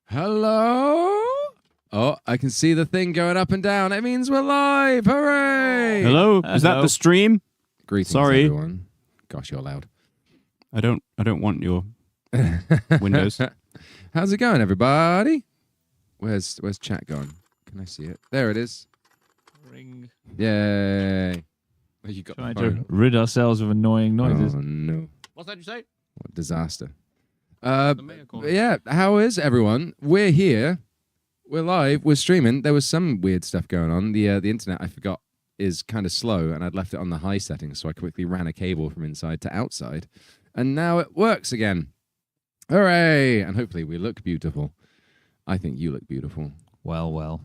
Hello? Oh, I can see the thing going up and down. It means we're live. Hooray! Hello? Is that the stream? Greetings, Sorry. everyone. Gosh, you're loud. I don't want your windows. How's it going, everybody? Where's chat going? Can I see it? There it is. Ring. Yay. Oh, you got Trying the to phone. rid ourselves of annoying noises. Oh, no. What's that you say? What disaster. Miracle. Yeah, how is everyone? We're here. We're live. We're streaming. There was some weird stuff going on. The internet, I forgot, is kind of slow, and I'd left it on the high settings, so I quickly ran a cable from inside to outside, and now it works again. Hooray! And hopefully we look beautiful. I think you look beautiful. Well.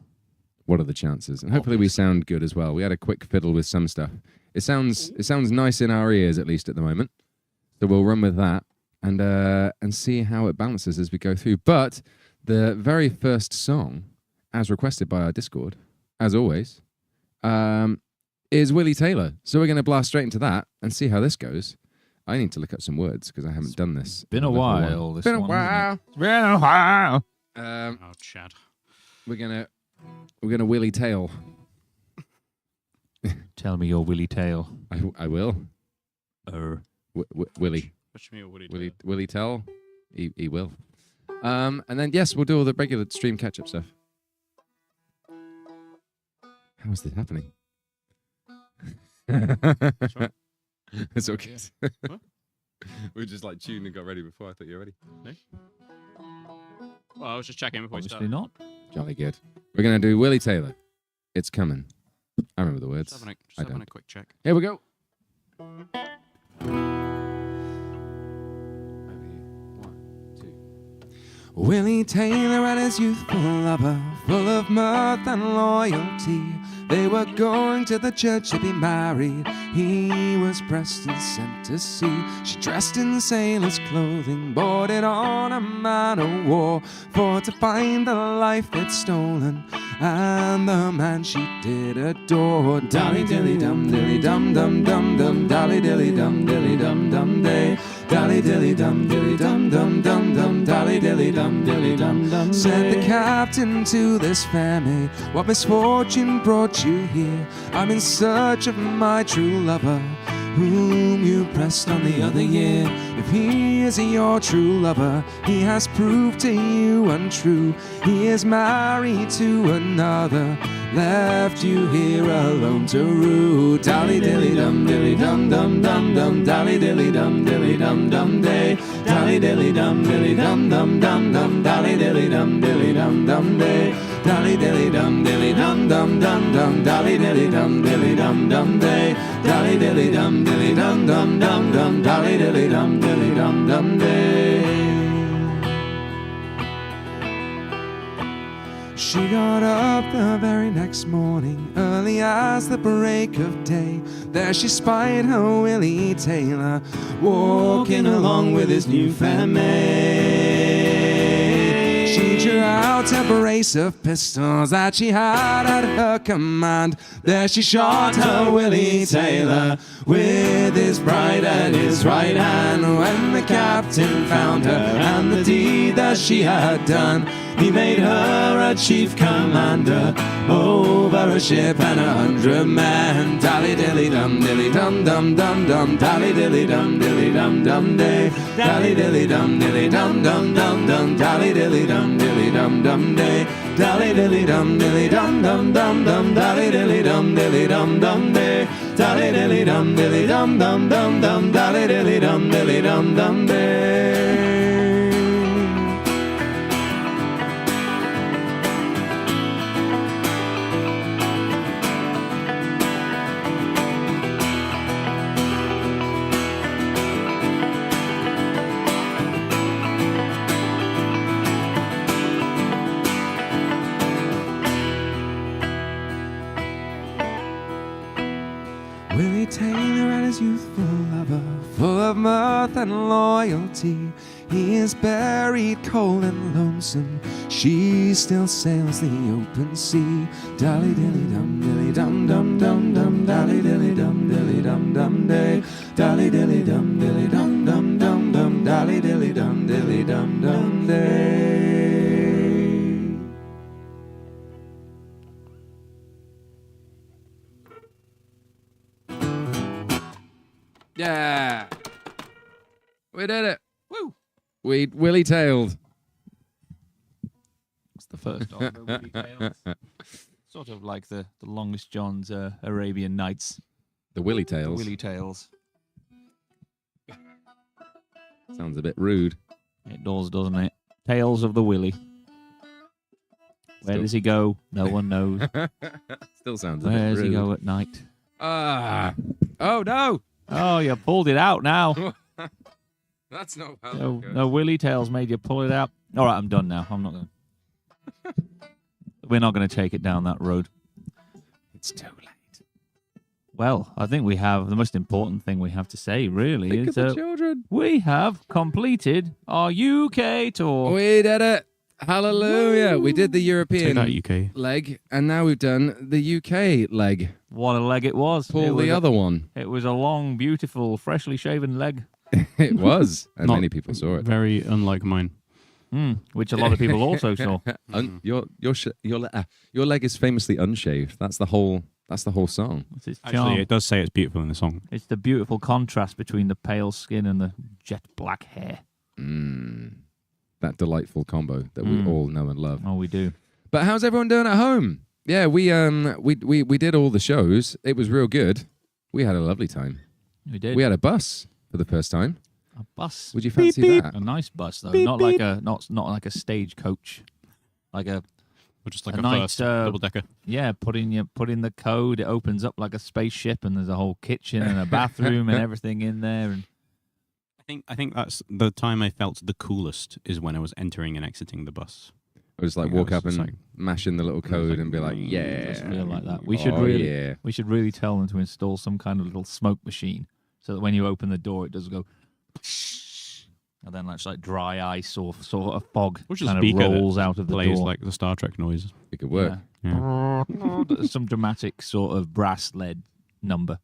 What are the chances? And hopefully we sound good as well. We had a quick fiddle with some stuff. It sounds nice in our ears, at least at the moment. So we'll run with that and see how it balances as we go through. But the very first song, as requested by our Discord, as always, is Willie Taylor. So we're going to blast straight into that and see how this goes. I need to look up some words because I haven't done this. Been a while. Been a while. Been a while. Oh, Chad. We're gonna Willie Tail. Tell me your Willie Tail. I will. Willie. What you mean, Willie? Willie Tell? He will. And then, yes, we'll do all the regular stream catch-up stuff. How is this happening? It's okay. What? We were just like tuned and got ready before. I thought you were ready. No? Well, I was just checking before you Obviously started. not. Jolly good. We're going to do Willie Taylor. It's coming. I remember the words. Just I having don't. a quick check. Here we go. Willie Taylor and his youthful lover, full of mirth and loyalty. They were going to the church to be married. He was pressed and sent to sea. She dressed in sailor's clothing, boarded on a man of war, for to find the life they'd stolen and the man she did adore. Dolly dilly dum dilly dum dum dum dum, dolly dilly dum dilly dum dum day. Dolly dilly dum dilly dum dum dum dum, dolly dilly dum dilly dum dum. Said the captain to this fair maid, what misfortune brought you here? I'm in search of my true lover, whom you pressed on the other year. If he is your true lover, he has proved to you untrue. He is married to another, left you here alone to rue. Dolly dilly dum dilly dum dum dum dum, dolly dilly dum dilly dum dum day. Dolly dilly dum dilly dum dum dum dum, dolly dilly dum dilly dum dum day. Dolly dilly dum dilly dum dum dum dum, dolly dilly dum dilly dum dum day. Dolly dilly dum dilly dum dum dum dum, dolly dilly dum dilly dum dum day. She got up the very next morning, early as the break of day. There she spied her Willie Taylor, walking along with his new fair maid. She drew out a brace of pistols that she had at her command. There she shot her Willie Taylor with his bride at his right hand. When the captain found her and the deed that she had done, he made her a chief commander over a ship and 100 men. Dolly dilly dum dilly dum dum dum dum, dolly dilly dum dilly dum dum day. Dolly dilly dum dilly dum dum dum dum, dolly dilly dum dilly dum dum day. Dolly dilly dum dilly dum dum dum dum, dolly dilly dum dilly dum dum day. Dolly dilly dum dilly dum dum dum dum, dolly dilly dum dilly dum dum day. Willie Taylor and his youthful lover, full of mirth and loyalty. He is buried cold and lonesome. She still sails the open sea. Dolly dilly dum dilly dum dum dum dum, dolly dilly dum dilly dum dum day. Dolly dilly dum dilly dum dum dum dum, dolly dilly dum dilly dum dum day. Yeah. We did it. Woo! We Willie tailed. It's the first of the Willie Tales. Sort of like the Longest John's Arabian Nights. The Willie tails. Willie Tales. Sounds a bit rude. It does, doesn't it? Tales of the Willie. Where does he go? No one knows. Still sounds a bit Where rude. does he go at night? Ah. Oh, no. Oh, you pulled it out now. That's not how No, that goes. no Willie Tales made you pull it out. All right, I'm done now. I'm not going to. We're not going to take it down that road. It's too late. Well, I think we have the most important thing we have to say, really, Think is of the children. we have completed our UK tour. We did it. Hallelujah. We did the Take European that, UK. leg, and now we've done the UK leg. What a leg it was. Pull the other one. It was a long, beautiful, freshly shaven leg, It was, and Not many people saw it. Very unlike mine. which a lot of people also saw. Your leg is famously unshaved. That's the whole song. It's its charm. Actually, it does say it's beautiful in the song. It's the beautiful contrast between the pale skin and the jet black hair. That delightful combo that we all know and love. Oh, we do. But how's everyone doing at home? Yeah, we did all the shows. It was real good. We had a lovely time. We did. We had a bus for the first time. a bus. Would you fancy that? A nice bus though, not like a not like a stagecoach, like a Or just like A a, nice, first double decker. yeah. Put in the code. It opens up like a spaceship, and there's a whole kitchen and a bathroom and everything in there. And I think that's the time I felt the coolest is when I was entering and exiting the bus. I was like Yeah, walk it up was and like- mash in the little code and be like, it yeah. does feel like that. We should Yeah. really tell them to install some kind of little smoke machine, so that when you open the door, it does go. And then that's like dry ice or sort of fog Which is kind a of speaker that rolls out of the Plays door. like the Star Trek noise. It could work. Yeah. Some dramatic sort of brass led number.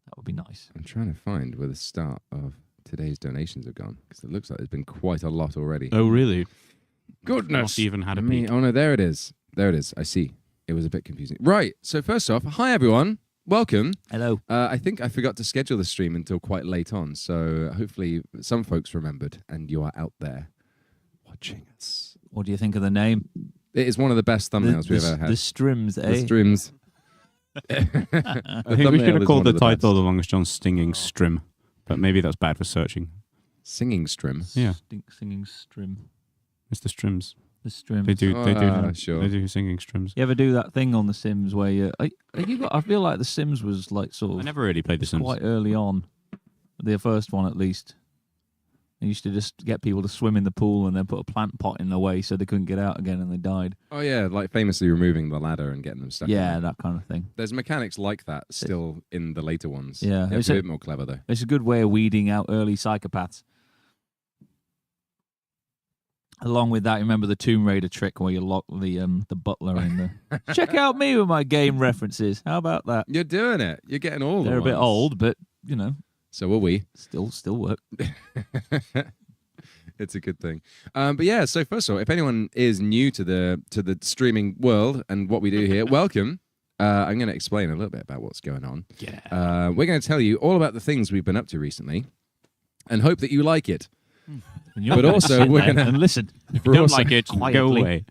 That would be nice. I'm trying to find where the start of today's donations have gone, because it looks like there's been quite a lot already. Oh, really? Goodness. Not even had a Me- peek. Oh, no, there it is. There it is. I see. It was a bit confusing. Right. So first off, hi, everyone. Welcome. Hello. I think I forgot to schedule the stream until quite late on, so hopefully some folks remembered and you are out there watching us. What do you think of the name? It is one of the best thumbnails we've ever had. The Strims, eh? The Strims. I think we should have called the title The Longest John Stinging Strim, but maybe that's bad for searching. Singing Strim. Yeah. Singing Strim. It's the Strims. The Strims. They do Sure. they do singing Strims. You ever do that thing on The Sims where you? I feel like The Sims was like sort I of never really played The Sims. quite early on, the first one at least. They used to just get people to swim in the pool and then put a plant pot in the way so they couldn't get out again and they died. Oh, yeah, like famously removing the ladder and getting them stuck in Yeah, there. that kind of thing. There's mechanics like that still in the later ones. Yeah, They're a it's a- bit more clever, though. It's a good way of weeding out early psychopaths. Along with that, remember the Tomb Raider trick where you lock the butler in the. Check out me with my game references. How about that? You're doing it. You're getting all They're the a bit ones. old, but you know, So are we. still work. It's a good thing. But yeah, so first of all, if anyone is new to the streaming world and what we do here, welcome. I'm going to explain a little bit about what's going on. Yeah. We're going to tell you all about the things we've been up to recently and hope that you like it. But also, we're going and to listen. we're Don't also, like it, go quietly. away.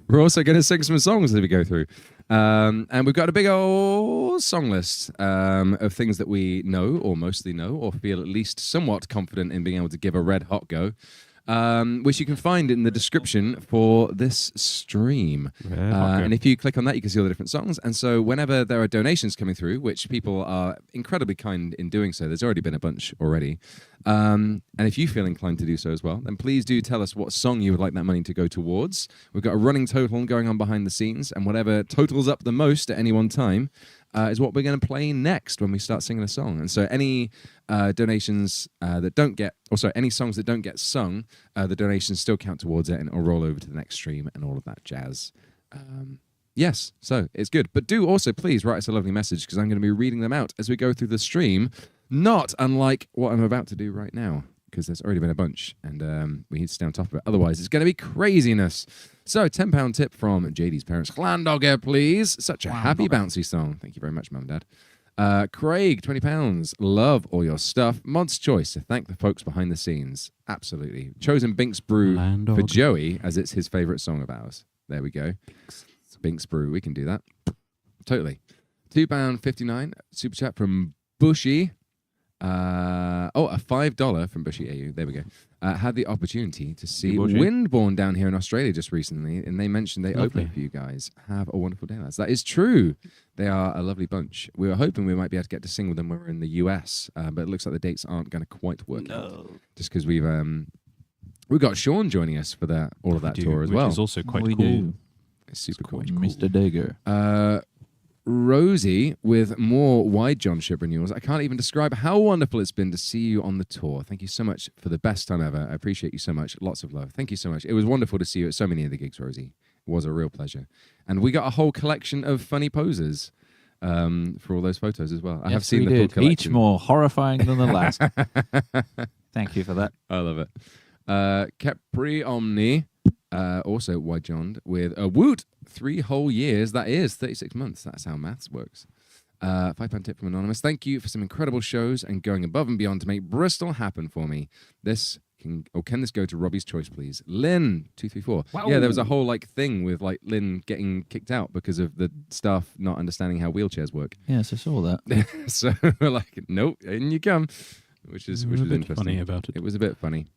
we're also going to sing some songs as we go through. And we've got a big old song list of things that we know or mostly know or feel at least somewhat confident in being able to give a red hot go. Which you can find in the description for this stream. And if you click on that, you can see all the different songs. And so whenever there are donations coming through, which people are incredibly kind in doing so, there's already been a bunch already. And if you feel inclined to do so as well, then please do tell us what song you would like that money to go towards. We've got a running total going on behind the scenes, and whatever totals up the most at any one time is what we're going to play next when we start singing a song. And so any donations that don't get, or sorry, any songs that don't get sung, the donations still count towards it and it'll roll over to the next stream and all of that jazz. Yes, so it's good. But do also please write us a lovely message because I'm going to be reading them out as we go through the stream, not unlike what I'm about to do right now, because there's already been a bunch and we need to stay on top of it. Otherwise, it's going to be craziness. So, £10 tip from JD's parents. Landoger, please. Such a happy, bouncy song. Thank you very much, Mum and Dad. Craig, £20. Love all your stuff. Mod's choice to thank the folks behind the scenes. Absolutely. Chosen Binks Brew Landoger. for Joey as it's his favourite song of ours. There we go. Binks Brew. We can do that. Totally. £2.59 super chat from Bushy. A $5 from Bushy AU. There we go. Had the opportunity to see Bushy. Windborne down here in Australia just recently, and they mentioned they Lovely. opened for you guys. Have a wonderful day, lads. That is true. They are a lovely bunch. We were hoping we might be able to get to sing with them when we're in the US, but it looks like the dates aren't going to quite work out. Just because we've got Sean joining us for all of that tour as well. Which is also quite We cool. do. It's super cool. Mr. Digger. Rosie with more Wide John ship renewals. I can't even describe how wonderful it's been to see you on the tour. Thank you so much for the best time ever. I appreciate you so much. Lots of love. Thank you so much. It was wonderful to see you at so many of the gigs, Rosie. It was a real pleasure. And we got a whole collection of funny poses for all those photos as well. I have seen the full collection. Each more horrifying than the last. Thank you for that. I love it. Capri Omni, also Wide John with a woot 3 whole years. That is 36 months. That's how maths works. £5 tip from Anonymous. Thank you for some incredible shows and going above and beyond to make Bristol happen for me. Can this go to Robbie's choice, please? Lynn 234. Wow. Yeah, there was a whole thing with Lynn getting kicked out because of the staff not understanding how wheelchairs work. Yes, I saw that. So we're like, nope, in you come, which is a bit interesting. funny about it. It was a bit funny,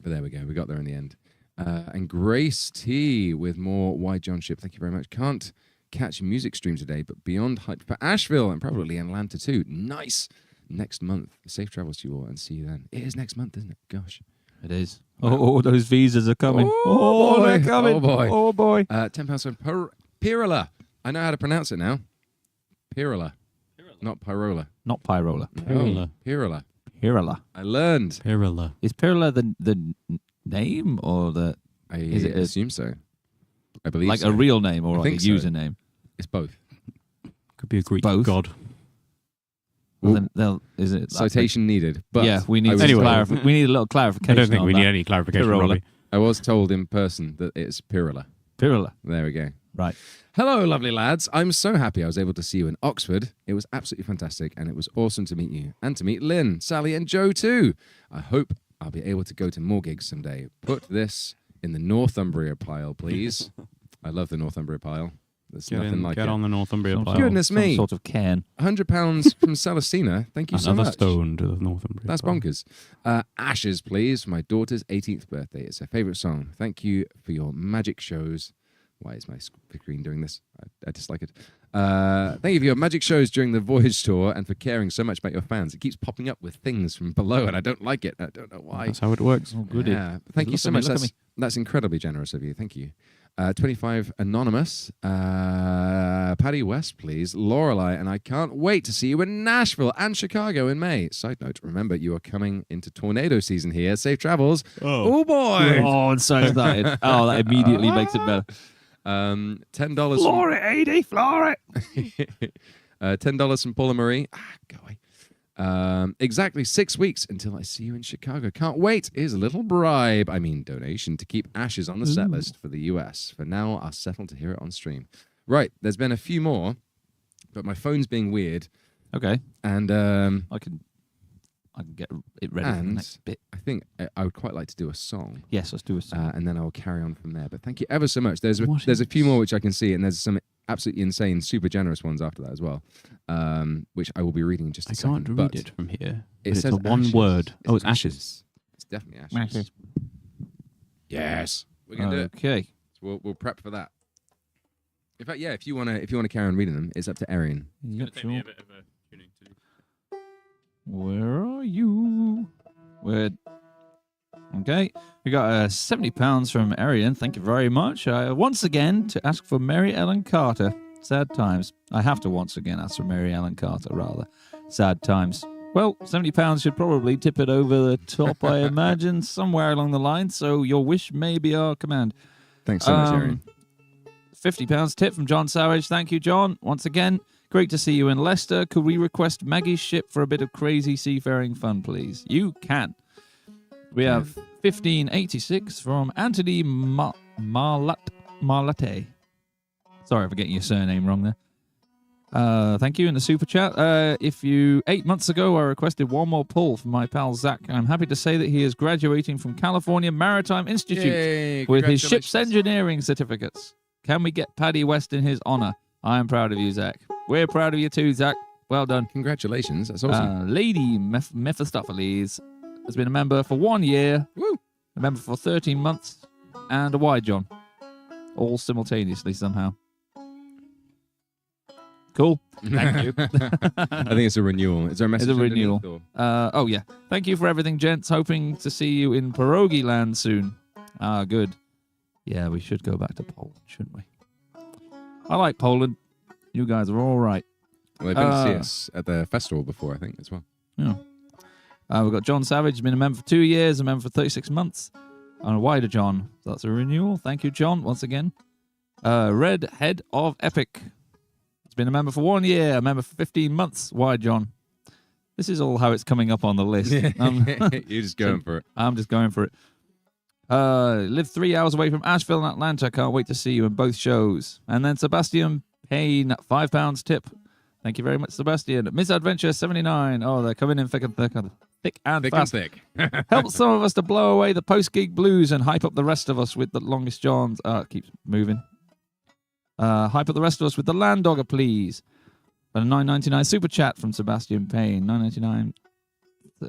but there we go. We got there in the end. And Grace T with more Wide John ship. Thank you very much. Can't catch music stream today, but beyond hype for Asheville and probably Atlanta too. Nice. Next month. Safe travels to you all and see you then. It is next month, isn't it? Gosh. It is. Oh, those visas are coming. Oh, they're boy. coming. Oh, boy. Oh, boy. £10 from Pirula. I know how to pronounce it now. Pirula. Not Pyrola. Not Pyrola. Pirula. Pirula. Pirula. I learned. Pirula. Is Pirula the name or the I Is it assume so. I believe like so. a real name or I like a think so. username? It's both. Could be a Greek Both. god. Well, Ooh. then is it Citation needed. But yeah, we need I was some told- we need a little I clarification. don't think on we that. need any clarification, Pirula. Robbie. I was told in person that it's Pirula. Pirula. There we go. Right. Hello, lovely lads. I'm so happy I was able to see you in Oxford. It was absolutely fantastic, and it was awesome to meet you and to meet Lynn, Sally, and Joe too. I hope I'll be able to go to more gigs someday. Put this in the Northumbria pile, please. I love the Northumbria pile. There's nothing like get it. on the Northumbria Some pile. sort of- Goodness some me. sort of can. £100 from Celestina. Thank you so Another much. stone to the Northumbria That's pile. bonkers. Ashes, please, for my daughter's 18th birthday. It's her favourite song. Thank you for your magic shows. Why is my screen doing this? I dislike it. Thank you for your magic shows during the Voyage tour and for caring so much about your fans. It keeps popping up with things from below, and I don't like it. I don't know why. That's how it works. Oh, goody. Yeah. Thank you Look so at me, much. look at That's incredibly generous of you. Thank you. 25 Anonymous. Paddy West, please. Lorelei, and I can't wait to see you in Nashville and Chicago in May. Side note, remember, you are coming into tornado season here. Safe travels. Oh, boy. Oh, I'm so excited. Oh, that immediately makes it better. $10 Floor it, Edie, floor it. $10 from Paula Marie. Go away. Exactly 6 weeks until I see you in Chicago. Can't wait. Here's a little donation to keep Ashes on the set list for the US. For now, I'll settle to hear it on stream. Right, there's been a few more, but my phone's being weird. Okay, And I can get it ready for the next bit. I think I would quite like to do a song. Yes, let's do a song. And then I'll carry on from there. But thank you ever so much. There's What a is- few more which I can see, and there's some absolutely insane, super generous ones after that as well, which I will be reading in just a I second. can't But read it from here. It But it's says a one ashes. word. Oh, it's ashes. It's definitely ashes. Ashes. Yes, we're gonna do it. Okay. So we'll prep for that. In fact, yeah, if you wanna carry on reading them, it's up to Arian. Yep, sure. Where are you? Where? Okay, we got £70 from Arian. Thank you very much. Once again to ask for Mary Ellen Carter. Sad times. I have to once again ask for Mary Ellen Carter. Rather sad times. Well, £70 should probably tip it over the top, I imagine, somewhere along the line. So your wish may be our command. Thanks so much, Arian. £50 tip from John Savage. Thank you, John. Once again, great to see you in Leicester. Could we request Maggie's ship for a bit of crazy seafaring fun, please? You can. We have 1586 from Anthony Marlate. Sorry for getting your surname wrong there. Thank you in the super chat. 8 months ago, I requested one more pull from my pal Zach. I'm happy to say that he is graduating from California Maritime Institute Yay, with his ship's congratulations. engineering certificates. Can we get Paddy West in his honor? I am proud of you, Zach. We're proud of you too, Zach. Well done. Congratulations. That's awesome. Lady Mephistopheles has been a member for 1 year, Woo. a member for 13 months, and a wide John. All simultaneously somehow. Cool. Thank you. I think it's a renewal. Is there a message? It's a renewal. underneath, or- Oh, yeah. Thank you for everything, gents. Hoping to see you in Pierogi land soon. Ah, good. Yeah, we should go back to Poland, shouldn't we? I like Poland. You guys are all right. Well, they've been to see us at the festival before, I think, as well. Yeah. We've got John Savage. He's been a member for 2 years, a member for 36 months. And a wider John. So that's a renewal. Thank you, John, once again. Red Head of Epic. He's been a member for 1 year, a member for 15 months. Wide John. This is all how it's coming up on the list. You're just going for it. I'm just going for it. Live 3 hours away from Asheville and Atlanta. Can't wait to see you in both shows. And then Sebastian Payne, £5 tip. Thank you very much, Sebastian. Misadventure 79. Oh, they're coming in thick and fast. Thick and thick. Help some of us to blow away the post-gig blues and hype up the rest of us with the longest Johns. It keeps moving. Hype up the rest of us with the Landoger, please. And a $9.99 super chat from Sebastian Payne. $9.99.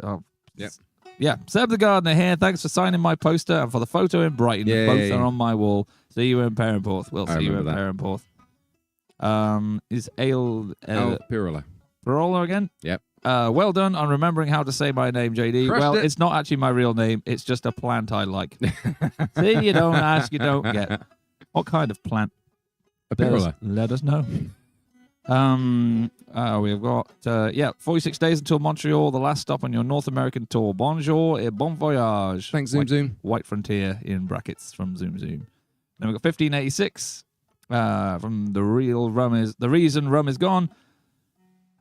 Oh, Yep. Yeah, Seb the Gardener here. Thanks for signing my poster and for the photo in Brighton. Yay. Both are on my wall. See you in Perranporth. We'll I see you in remember that. Perranporth. Is Ale Pirula. Parola again? Yep. Well done on remembering how to say my name, JD. Crushed it. It's not actually my real name. It's just a plant I like. See, you don't ask, you don't get. What kind of plant? A Pirula. Let us know. We've got 46 days until Montreal, the last stop on your North American tour. Bonjour et bon voyage. Thanks, Zoom Zoom. White Frontier in brackets from Zoom Zoom. Then we've got 1586 from the reason rum is gone.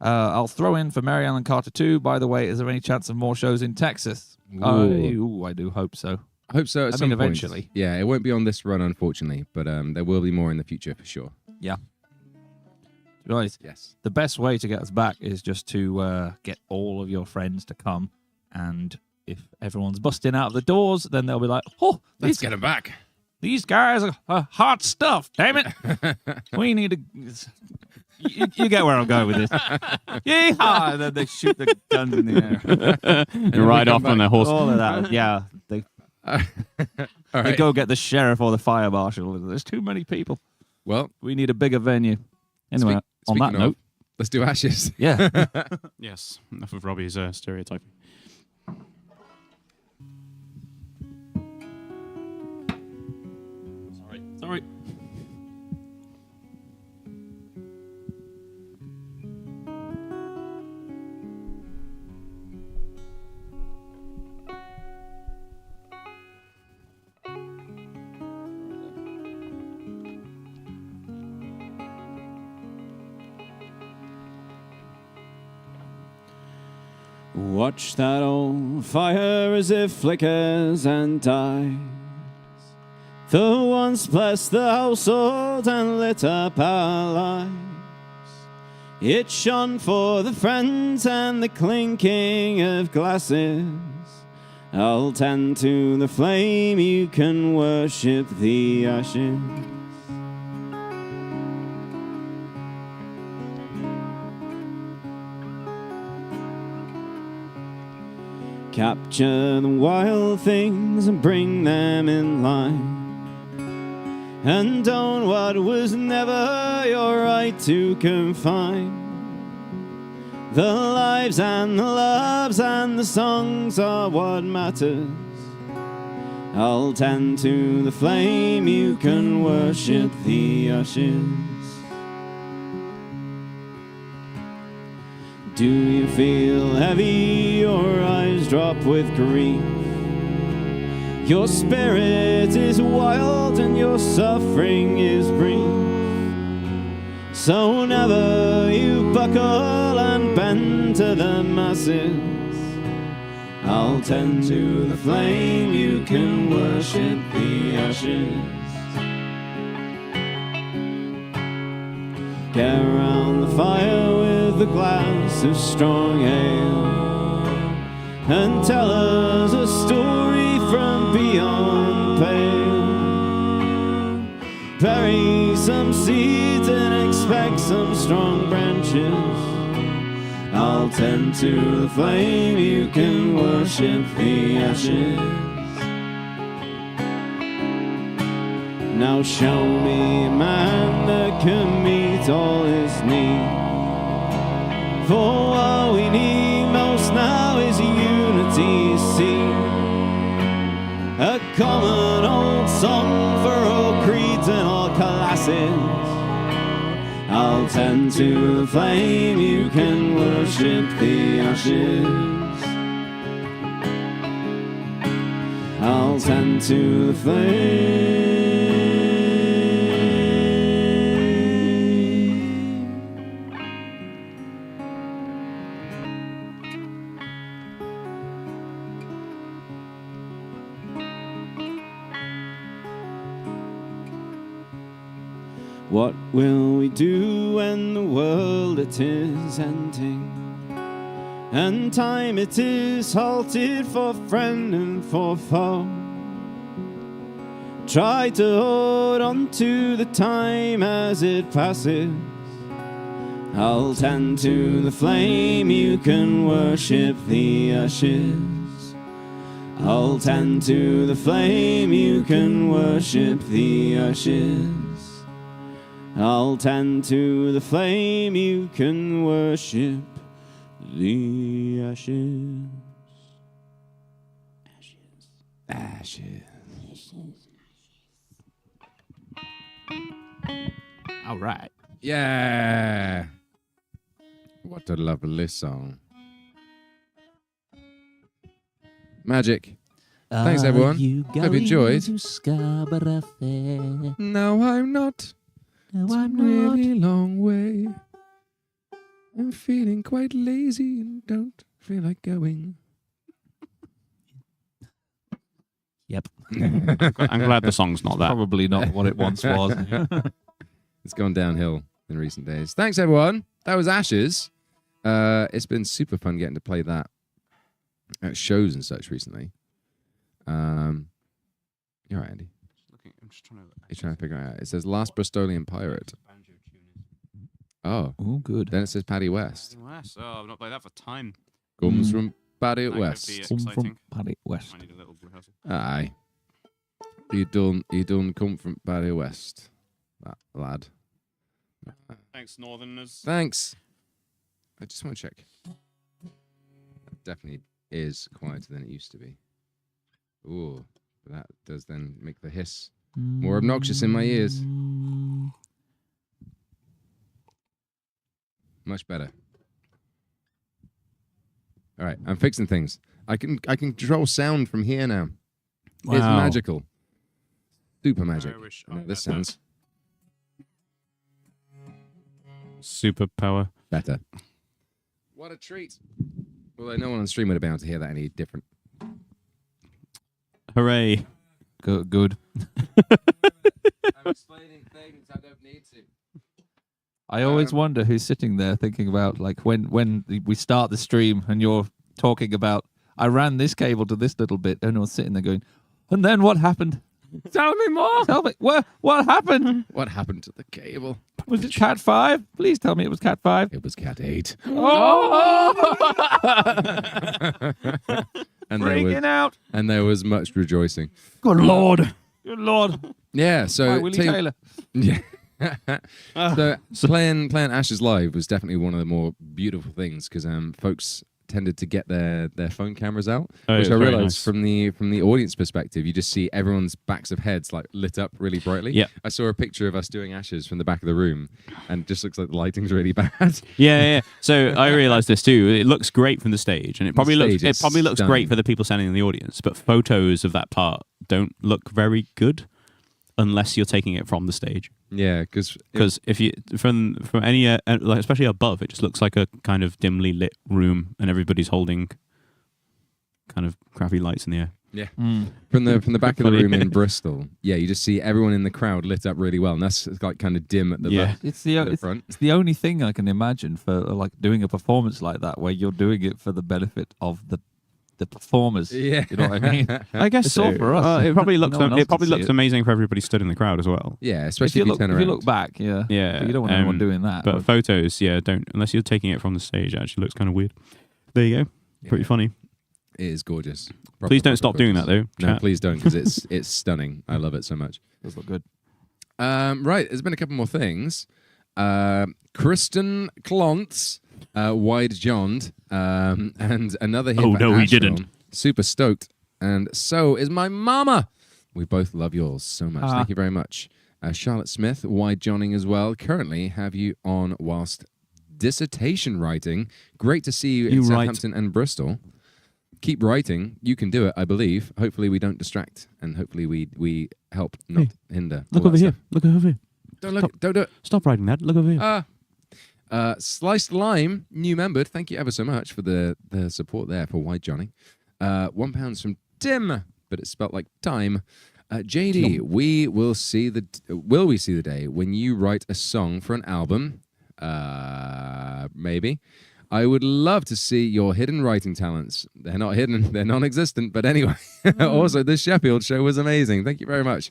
I'll throw in for Mary Ellen Carter too. By the way, is there any chance of more shows in Texas? I do hope so. I hope so. At some point. Eventually. Yeah, it won't be on this run, unfortunately, but there will be more in the future for sure. Yeah. Right. Yes. The best way to get us back is just to get all of your friends to come, and if everyone's busting out of the doors, then they'll be like, "Oh, Let's get him back." These guys are hot stuff. Damn it! We need to. You get where I'm going with this. Yeehaw! And then they shoot the guns in the air. You ride off on their horse. All of that. Yeah. They All go get the sheriff or the fire marshal. There's too many people. Well, We need a bigger venue. Anyway, on speaking that note. let's do Ashes. Yeah. Yes, enough of Robbie's stereotyping. Sorry. Watch that old fire as it flickers and dies. The once blessed the household and lit up our lives. It shone for the friends and the clinking of glasses. I'll tend to the flame, you can worship the ashes. Capture the wild things and bring them in line. And own what was never your right to confine. The lives and the loves and the songs are what matters. I'll tend to the flame, you can worship the ashes. Do you feel heavy, your eyes drop with grief? Your spirit is wild and your suffering is brief. So never you buckle and bend to the masses. I'll tend to the flame, you can worship the ashes. Get around the fire. with a glass of strong ale and tell us a story from beyond the pale. Bury some seeds and expect some strong branches. I'll tend to the flame, you can worship the ashes. Now show me a man that can meet all his needs. For what we need most now is unity, see. A common old song for all creeds and all classes. I'll tend to the flame, you can worship the ashes. I'll tend to the flame. What will we do when the world it is ending, and time it is halted for friend and for foe? Try to hold on to the time as it passes. I'll tend to the flame, you can worship the ashes. I'll tend to the flame, you can worship the ashes. I'll tend to the flame, you can worship the ashes. Ashes. All right. Yeah. What a lovely song. Magic. Thanks, everyone. Hope you enjoyed. No, I'm not. It's a really long way. I'm feeling quite lazy and don't feel like going. Yep. I'm glad the song's not that. Probably not what it once was. It's gone downhill in recent days. Thanks, everyone. That was Ashes. It's been super fun getting to play that at shows and such recently. You're right, Andy. I'm just trying to... You're trying to figure it out. It says Last Bristolian Pirate. Oh. Oh, good. Then it says Paddy West. West. Oh, I've not played that for time. Comes from Paddy That could West. be Come exciting. from Paddy West. I need a little rehearsal. Aye. He done come from Paddy West. That lad. Thanks, Northerners. Thanks. I just want to check. It definitely is quieter than it used to be. Ooh. But that does then make the hiss more obnoxious in my ears. Much better. All right, I'm fixing things. I can control sound from here now. Wow. It's magical. Super magic. I wish No, I this had that. sounds Superpower. better. What a treat. Although no one on stream would have been able to hear that any different. Hooray. Good. I'm explaining things I don't need to. I always wonder who's sitting there thinking about, like, when we start the stream and you're talking about, I ran this cable to this little bit, and you're sitting there going, and then what happened? Tell me more. Tell me, what happened? What happened to the cable? Was it Cat 5? Please tell me it was Cat 5. It was Cat 8. Oh! And Breaking out. and there was much rejoicing. Good Lord. Good Lord. Yeah, so By Willie Taylor. Yeah. So playing Ashes live was definitely one of the more beautiful things because folks tended to get their phone cameras out, which I realized from the audience perspective, you just see everyone's backs of heads like lit up really brightly. Yeah. I saw a picture of us doing Ashes from the back of the room, and it just looks like the lighting's really bad. Yeah. So I realised this too. It looks great from the stage, and it probably looks stunning. great for the people standing in the audience. But photos of that part don't look very good unless you're taking it from the stage. Yeah, because if you from any like especially above, it just looks like a kind of dimly lit room, and everybody's holding kind of crappy lights in the air. Yeah. From the back of the room in Bristol, yeah, you just see everyone in the crowd lit up really well, and that's like kind of dim at the back. It's the front. It's the only thing I can imagine for like doing a performance like that, where you're doing it for the benefit of the performers. Yeah. You know what I mean? I guess It's so. all for us. It probably looks No one else it probably can see looks it. amazing for everybody stood in the crowd as well. Yeah, especially if you turn If around. you look back, yeah. Yeah, But you don't want anyone doing that. But photos, yeah, don't unless you're taking it from the stage. It actually looks kind of weird. There you go. Pretty funny. It is gorgeous. Please don't stop doing that though. No, chat. please don't, because it's stunning. I love it so much. Does look good. Right, there's been a couple more things. Kristen Klontz, Wide Johned, and another hit. Oh, by no, he Asheville. didn't. Super stoked. And so is my mama. We both love yours so much. Thank you very much. Charlotte Smith, Wide Johnning as well. Currently have you on whilst dissertation writing. Great to see you in You write. Southampton and Bristol. Keep writing. You can do it, I believe. Hopefully we don't distract, and hopefully we help, not hinder. Look all over that here. stuff. Look over here. Don't do it. Stop writing that. Look over here. Sliced Lime, new member. Thank you ever so much for the support there for White Johnny. £1 from Tim, but it's spelt like time. JD, will we see the day when you write a song for an album? Maybe. I would love to see your hidden writing talents. They're not hidden, they're non-existent. But anyway, also this Sheffield show was amazing. Thank you very much.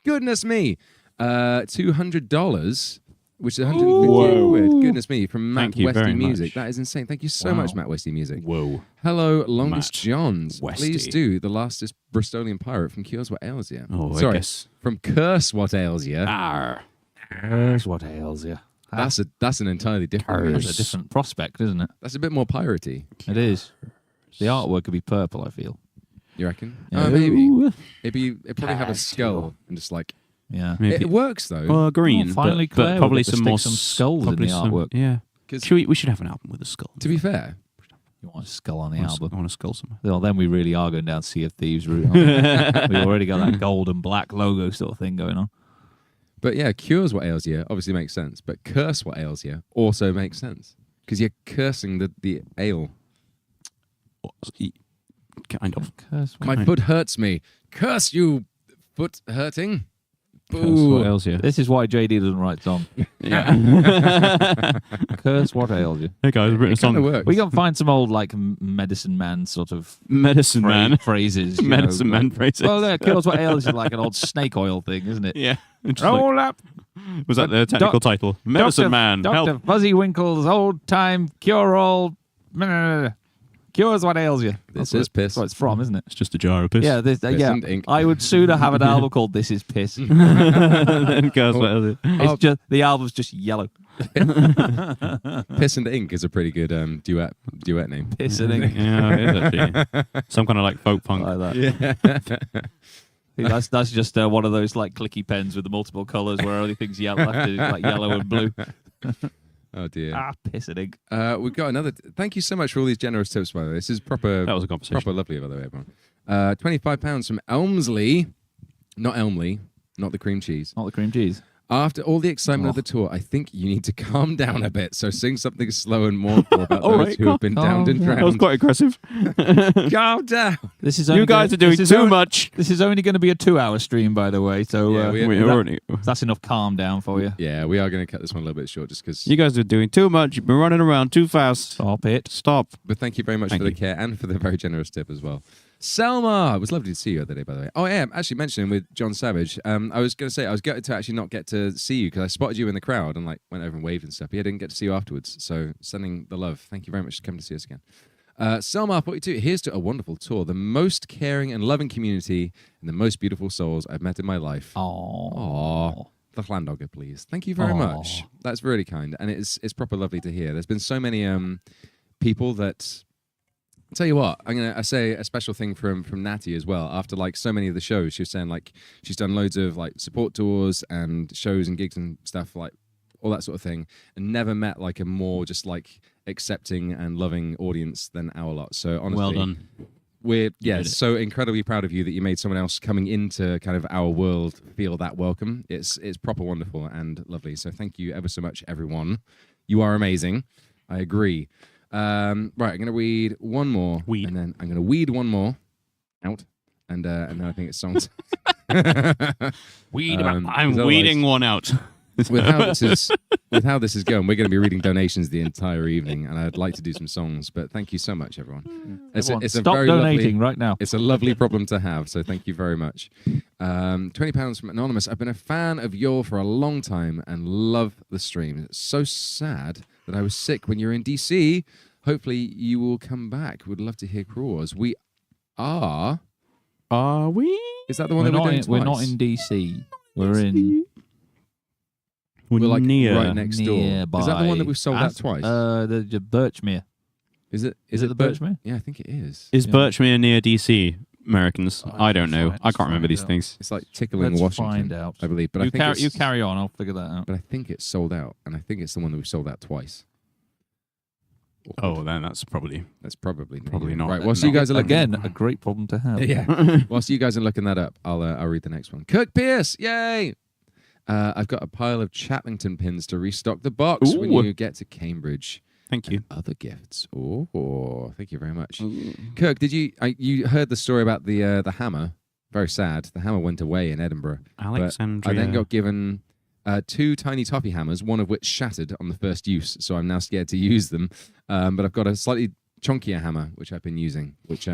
Goodness me, $200, which is 150 quid. Goodness me, from Matt Thank you Westy very Music. much. That is insane. Thank you so much, Matt Westy Music. Whoa. Hello, Longest Matt Johns. Westy. Please do the lastest Bristolian pirate from Cures What Ails You. Oh, I Sorry, guess. from Curse What Ails You. Arr. That's what ails you. That's an entirely different. It's a different prospect, isn't it? That's a bit more piratey. It is. The artwork could be purple, I feel. You reckon? Yeah. Maybe. It'd probably have a skull and just like Yeah. Maybe. it works though. Well, green, Oh, finally but Claire probably would get to some more stick some skulls in probably the some- artwork. Yeah. 'Cause- We should have an album with a skull. to be fair, You want a skull on the I album? want a skull somewhere. Well, then we really are going down Sea of Thieves route. aren't we? We've already got that gold and black logo sort of thing going on. but yeah, Cures What Ails You obviously makes sense, but Curse What Ails You also makes sense because you're cursing the ale. Kind of. Curse My Kind- foot hurts me. Curse you, foot hurting. What Boo. else? Yeah. This is why JD doesn't write songs. Yeah. Curse what ails you. Hey guys, I've written a Kind of song. works. We can find some old like medicine man sort of Medicine Man. phrases. you Medicine know, Man like- phrases. Well, yeah, kills what ails is like an old snake oil thing, isn't it? Yeah. Just like- Roll up, was that the technical title? Medicine Man. Dr. Help. Fuzzy Winkle's old time cure all. Cures what ails you. This That's is piss. That's what it's from, isn't it? It's just a jar of piss. Yeah, yeah. and ink. I would sooner have an album called "This Is Piss." Then goes what else? It's just the album's just yellow. Piss and Ink is a pretty good duet name. Piss and ink. Yeah, it is actually. Some kind of like folk punk. Like that. Yeah. That's just one of those like clicky pens with the multiple colours where everything's yellow, like yellow and blue. Oh dear. Piss and ink. We've got another. Thank you so much for all these generous tips, by the way. This is proper. That was a conversation. Proper lovely, by the way, everyone. £25 from Elmsley, not Elmley, not the cream cheese. Not the cream cheese. After all the excitement of the tour, I think you need to calm down a bit. So sing something slow and mournful about All those right, who have been downed and That was drowned. quite aggressive. Calm down. This is You guys are doing too much. This is only going to be a 2-hour stream, by the way. So Yeah, We're already- that's enough calm down for you. Yeah, we are going to cut this one a little bit short just because. You guys are doing too much. You've been running around too fast. Stop it. Stop. But thank you very much Thank for the you. care and for the very generous tip as well. Selma, it was lovely to see you the other day, by the way. Oh, yeah, actually mentioning with John Savage. I was going to say I was gutted to actually not get to see you because I spotted you in the crowd and like went over and waved and stuff. But yeah, I didn't get to see you afterwards. So sending the love. Thank you very much for coming to see us again. Selma 42. Here's to a wonderful tour. The most caring and loving community and the most beautiful souls I've met in my life. Oh. The Landoger, please. Thank you very much. That's really kind, and it's proper lovely to hear. There's been so many people that. I'll tell you what, I say a special thing from Natty as well. After like so many of the shows, she was saying like she's done loads of like support tours and shows and gigs and stuff like all that sort of thing, and never met like a more just like accepting and loving audience than our lot. So honestly, Well done. we're did it. so incredibly proud of you that you made someone else coming into kind of our world feel that welcome. It's proper wonderful and lovely. So thank you ever so much, everyone. You are amazing. I agree. Right, I'm gonna read one more, Weed. and then I'm gonna weed one more out, and then I think it's songs. Weed I'm weeding one out. with how this is going, we're going to be reading donations the entire evening, and I'd like to do some songs. But thank you so much, everyone. It's a Stop very donating lovely, right now. It's a lovely problem to have. So thank you very much. £20 from Anonymous. I've been a fan of Yule for a long time and love the stream. It's so sad that I was sick when you're in DC. Hopefully you will come back. Would love to hear Cruel Wars. We are. Are we? Is that the one that we're doing twice? We're not in DC. We're in. We're like near. right next door. Nearby. Is that the one that we've sold out twice? The Birchmere. Is it the Birchmere? Yeah, I think it is. Is Birchmere near DC, Americans? I don't know. I can't remember these out. things. It's like tickling Let's Washington, find out. I believe. But You carry on. I'll figure that out. But I think it's sold out, and I think it's the one that we've sold out twice. Oh, then that's probably Probably not. Right. Whilst you guys are looking, Again, a great problem to have. yeah. Whilst you guys are looking that up, I'll read the next one. Kirk Pierce, yay! I've got a pile of Chaplington pins to restock the box when you get to Cambridge. Thank you. And other gifts. Oh, thank you very much. Kirk, did you heard the story about the hammer? Very sad. The hammer went away in Edinburgh. Alexandria. I then got given 2 tiny toffee hammers, one of which shattered on the first use, so I'm now scared to use them. But I've got a slightly chunkier hammer, which I've been using, which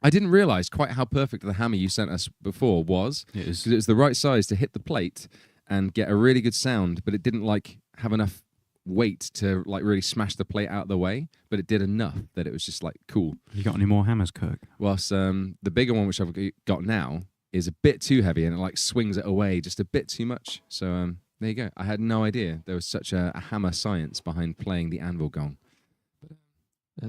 I didn't realise quite how perfect the hammer you sent us before was. It is. Because it was the right size to hit the plate and get a really good sound, but it didn't have enough weight to really smash the plate out of the way, but it did enough that it was just cool. You got any more hammers, Kirk? Whilst the bigger one, which I've got now, is a bit too heavy and it swings it away just a bit too much. So there you go. I had no idea there was such a hammer science behind playing the anvil gong.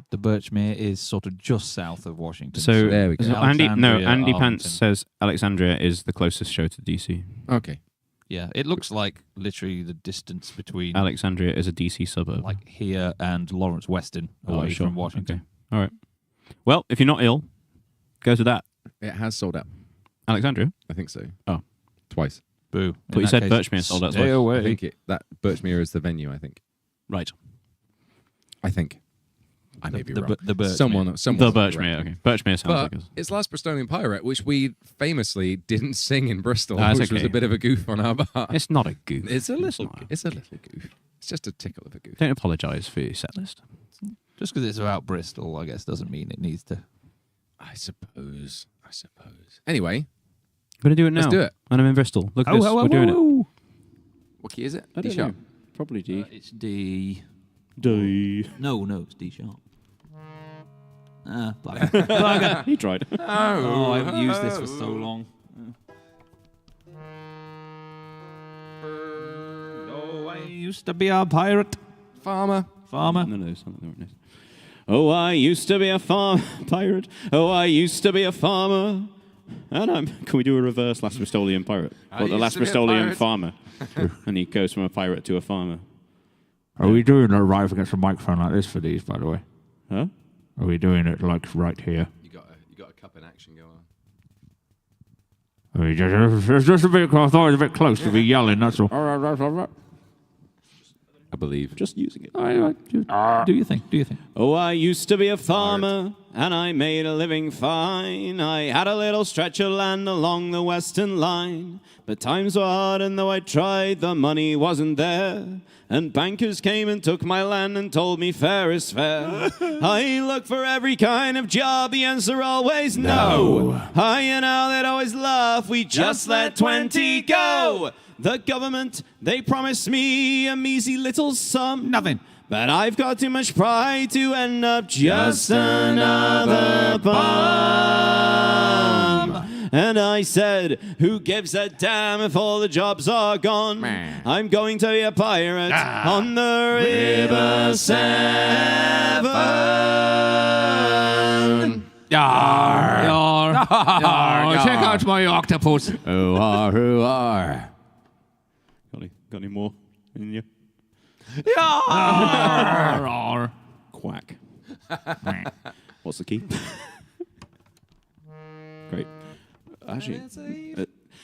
The Birchmere is sort of just south of Washington. So there we go. Andy Alexandria, Pants says Alexandria is the closest show to DC. Okay. Yeah, it looks like literally the distance between Alexandria is a DC suburb. here and Lawrence Weston away sure. from Washington. Okay. All right. Well, if you're not ill, go to that. It has sold out. Alexandria? I think so. Oh. Twice. Boo. But you said Birchmere sold out Stay twice. away. I think that Birchmere is the venue, I think. Right. I think. I may be wrong. The Birchmere. Someone The will Birchmere. correct me. Okay. Birchmere sounds But like us. it's Last Bristolian Pirate, which we famously didn't sing in Bristol, That's which was okay. a bit of a goof on our part. It's not a goof. It's a little not. goof. It's just a tickle of a goof. Don't apologise for your set list. Just because it's about Bristol, I guess, doesn't mean it needs to. I suppose. Anyway, I'm going to do it now. let's do it. And I'm in Bristol. Look at this. We're doing it. What key is it? I D don't sharp. know. Probably D. It's D. D. No, it's D sharp. Bugger. He tried. Oh, I haven't used this for so long. Oh, I used to be a pirate. Farmer. Farmer. No, something nice. Oh, I used to be a pirate. Oh, I used to be a farmer. And can we do a reverse Last Bristolian pirate? Or the Last Bristolian farmer. And he goes from a pirate to a farmer. Are we doing it right against a microphone like this for these, by the way? Huh? Are we doing it right here? You got a cup in action going on. It's just a bit. I thought it was a bit close to be yelling. That's all. I believe. Just using it. Do you think? Oh, I used to be a farmer, and I made a living fine. I had a little stretch of land along the western line. But times were hard, and though I tried, the money wasn't there. And bankers came and took my land and told me fair is fair. I look for every kind of job, the answer always no. You know, they'd always laugh, we just let 20 go. The government, they promised me a measly little sum. Nothing. But I've got too much pride to end up just another bum. And I said, who gives a damn if all the jobs are gone? I'm going to be a pirate on the River Severn. Yar. Check out my octopus. Hoo-ar. Got any more in you? Yar. Quack. What's the key? Great. Actually,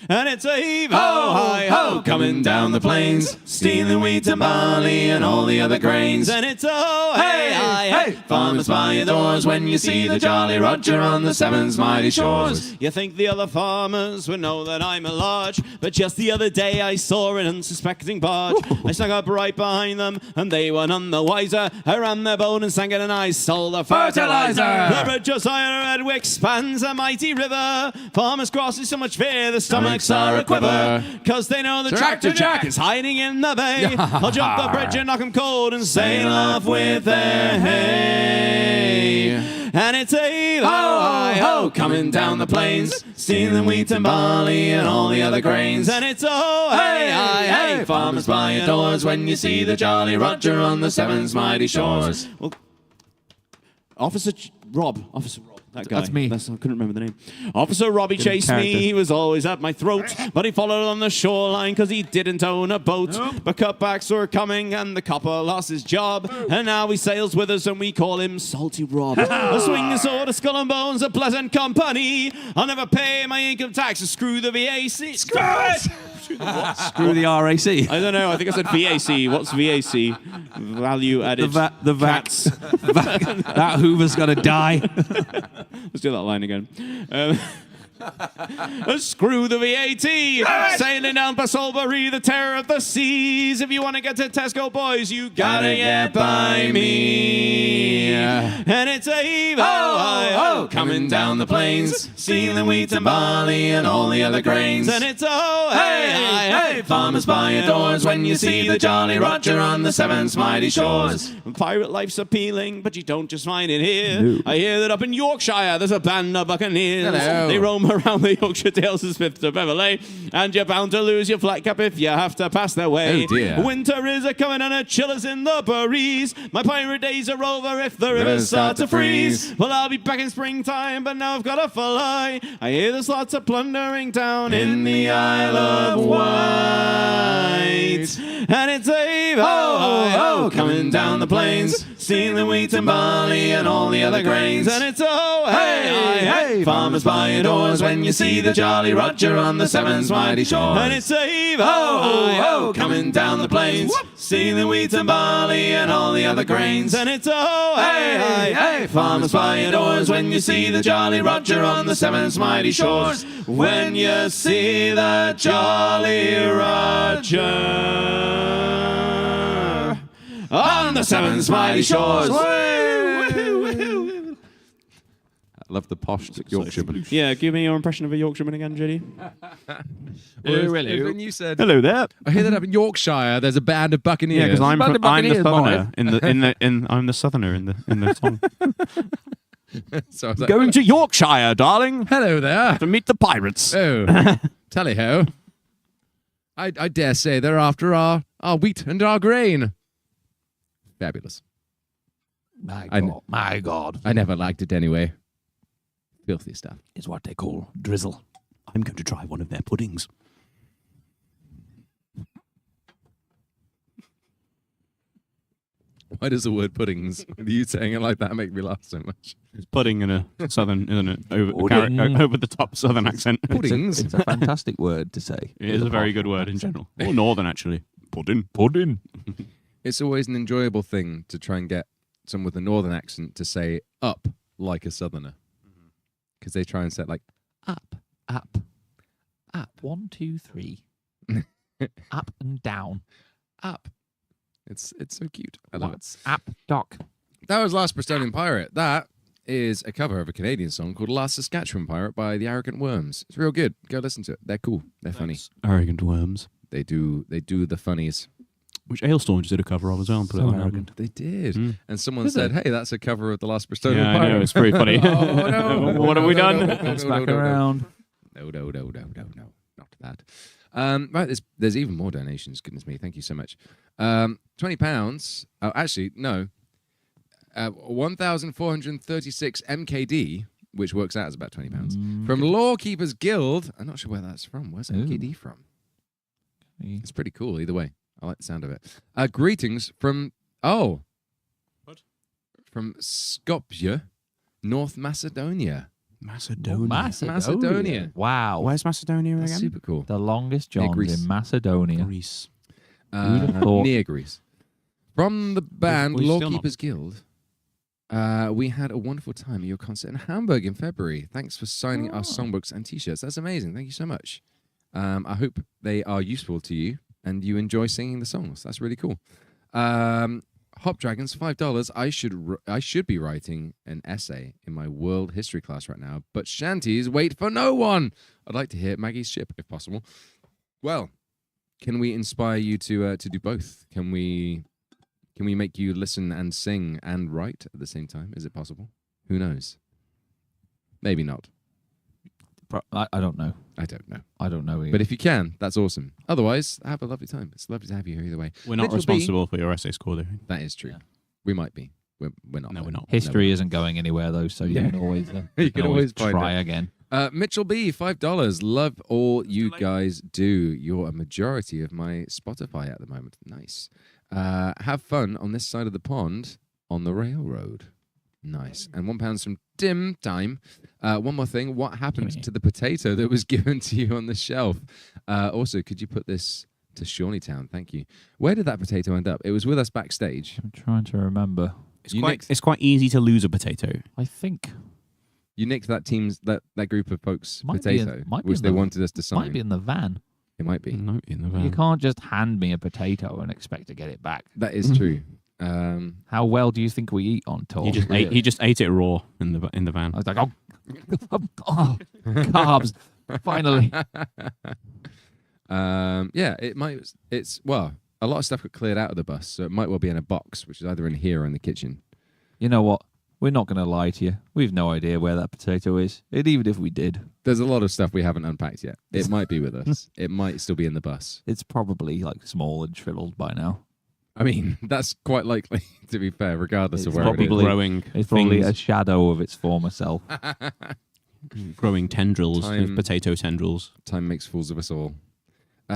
And it's a heave-ho, hi-ho, coming down the plains, stealing wheat and barley and all the other grains. And it's oh, hey, hi, hey, farmers by your doors when you see the Jolly Roger on the Severn's mighty shores. You think the other farmers would know that I'm a large, but just the other day I saw an unsuspecting barge. I snuck up right behind them, and they were none the wiser. I ran their boat and sank it, and I stole the fertilizer. The bridge of Redwick spans a mighty river. Farmers crossing so much fear, the stomachs are a quiver, 'cause they know the tractor jack is hiding in the bay. I'll jump the bridge and knock 'em cold and sail off with their hay. And it's a ho-ho, coming down the plains, stealing wheat and barley and all the other grains. And it's oh, hey, hi, hey, farmers by your doors when you see the Jolly Roger on the Severn's mighty shores. Well, Officer Rob, that guy. That's me. I couldn't remember the name. Officer Robbie chased me. He was always at my throat, but he followed on the shoreline because he didn't own a boat. But cutbacks were coming and the copper lost his job, and now he sails with us and we call him Salty Rob. A swinging sword, a skull and bones, a pleasant company. I'll never pay my income tax and screw the VAC. Screw it! Screw the RAC. I don't know. I think I said VAC. What's VAC? Value added. The VATs. That Hoover's got to die. Let's do that line again. Screw the VAT! Sailing down Salisbury, the terror of the seas. If you want to get to Tesco, boys, you gotta get by me. And it's a heave-ho, coming down the plains, stealing wheat and barley and all the other grains. And it's oh, hey, hey, farmers by your doors when you see the Jolly Roger on the Severn's mighty shores. Pirate life's appealing, but you don't just find it here. No. I hear that up in Yorkshire there's a band of buccaneers. Hello. They roam around the Yorkshire Dales as Fifth of Beverley, and you're bound to lose your flat cap if you have to pass their way. Oh dear. Winter is a coming and a chill is in the breeze. My pirate days are over if the rivers start to freeze. Well, I'll be back in springtime, but now I've got to fly. I hear there's lots of plundering down in the Isle of Wight. And it's a ho, coming down the plains, stealing wheat and barley and all the other grains. And it's oh, hey, hey, farmers by your doors when you see the Jolly Roger on the Severn's mighty shores. And it's a ho, coming down the plains, stealing wheat and barley and all the other grains. And it's oh, hey, hey, farmers by your doors when you see the Jolly Roger on the Severn's mighty shores. When you see the Jolly Roger on the Severn's mighty shores. I love the posh Yorkshireman. Yeah, give me your impression of a Yorkshireman again, JD. When you said, Hello there. I hear that up in Yorkshire, there's a band of buccaneers. Yeah, because I'm Band of the Buccaneers, southerner I'm the southerner in the song. So I was like, Going to Yorkshire, darling, hello there. to meet the pirates. Oh, tally-ho. I dare say they're after our wheat and our grain. Fabulous. My God. I never liked it anyway. Filthy stuff. Is what they call drizzle. I'm going to try one of their puddings. Why does the word puddings, with you saying it like that, make me laugh so much? It's pudding in a southern, isn't it? Pudding. Over the top southern accent. Puddings? It's a fantastic word to say. It is a very good word in general. Or northern, actually. Pudding. Pudding. It's always an enjoyable thing to try and get someone with a northern accent to say up like a southerner. Because they try and say it like up, up, up. 1, 2, 3. Up and down. Up. It's so cute. I love it. What's up, Doc? That was Last Bristolian Pirate. That is a cover of a Canadian song called Last Saskatchewan Pirate by the Arrogant Worms. It's real good. Go listen to it. They're cool. They're funny. Arrogant Worms. They do the funnies. Which Hailstorms did a cover of as well. And put it on arrogant. They did. Mm. And someone said, hey, that's a cover of the Last Bristolian Yeah, I Pirate. know. It's pretty funny. Oh, no. What have we done? It's back around. No. Not that. Right, there's even more donations. Goodness me. Thank you so much. £20. Oh, actually, no. 1,436 MKD, which works out as about £20. From Lawkeepers Guild. I'm not sure where that's from. Where's MKD from? It's pretty cool either way. I like the sound of it. Greetings from... Oh. What? From Skopje, North Macedonia. Macedonia. Macedonia. Wow. Where's Macedonia That's again? super cool. The longest Near Johns Greece. in Macedonia. Greece. Who'd have thought? Near Greece. From the band we've still not- Lawkeepers Guild, we had a wonderful time at your concert in Hamburg in February. Thanks for signing our songbooks and T-shirts. That's amazing. Thank you so much. I hope they are useful to you and you enjoy singing the songs. That's really cool. Hop Dragons, $5. I should be writing an essay in my world history class right now, but shanties wait for no one. I'd like to hear Maggie's ship if possible. Well, can we inspire you to do both? Can we make you listen and sing and write at the same time? Is it possible? Who knows? Maybe not. I don't know. I don't know. I don't know either. But if you can, that's awesome. Otherwise, have a lovely time. It's lovely to have you here either way. We're not Mitchell B. responsible for your essay score, though. That is true. Yeah. We might be. We're not. No, though. we're not. History isn't going anywhere, though, so you can always, You can always find try it. again. Mitchell B, $5. Love all you guys do. You're a majority of my Spotify at the moment. Nice. Have fun on this side of the pond on the railroad. Nice. And £1 from Dim Time. One more thing. What happened to the potato that was given to you on the shelf? Also, could you put this to Shawneetown? Thank you. Where did that potato end up? It was with us backstage. I'm trying to remember. It's quite easy to lose a potato. I think You nicked that group of folks' Might be in- potato, might be which in they the- wanted us to sign. might be in the van. It might be. No, in the You van. can't just hand me a potato and expect to get it back. That is true. How well do you think we eat on tour? He just ate it raw in the van. I was like, oh, carbs, finally. Yeah, it might. It's well, a lot of stuff got cleared out of the bus, so it might well be in a box, which is either in here or in the kitchen. You know what? We're not going to lie to you. We've no idea where that potato is. And even if we did, There's a lot of stuff we haven't unpacked yet. It might be with us. It might still be in the bus. it's probably like small and shriveled by now. I mean, that's quite likely, to be fair, regardless It's of where it is. probably- growing It's probably a things, shadow of its former self. growing tendrils, Time- potato tendrils. Time makes fools of us all.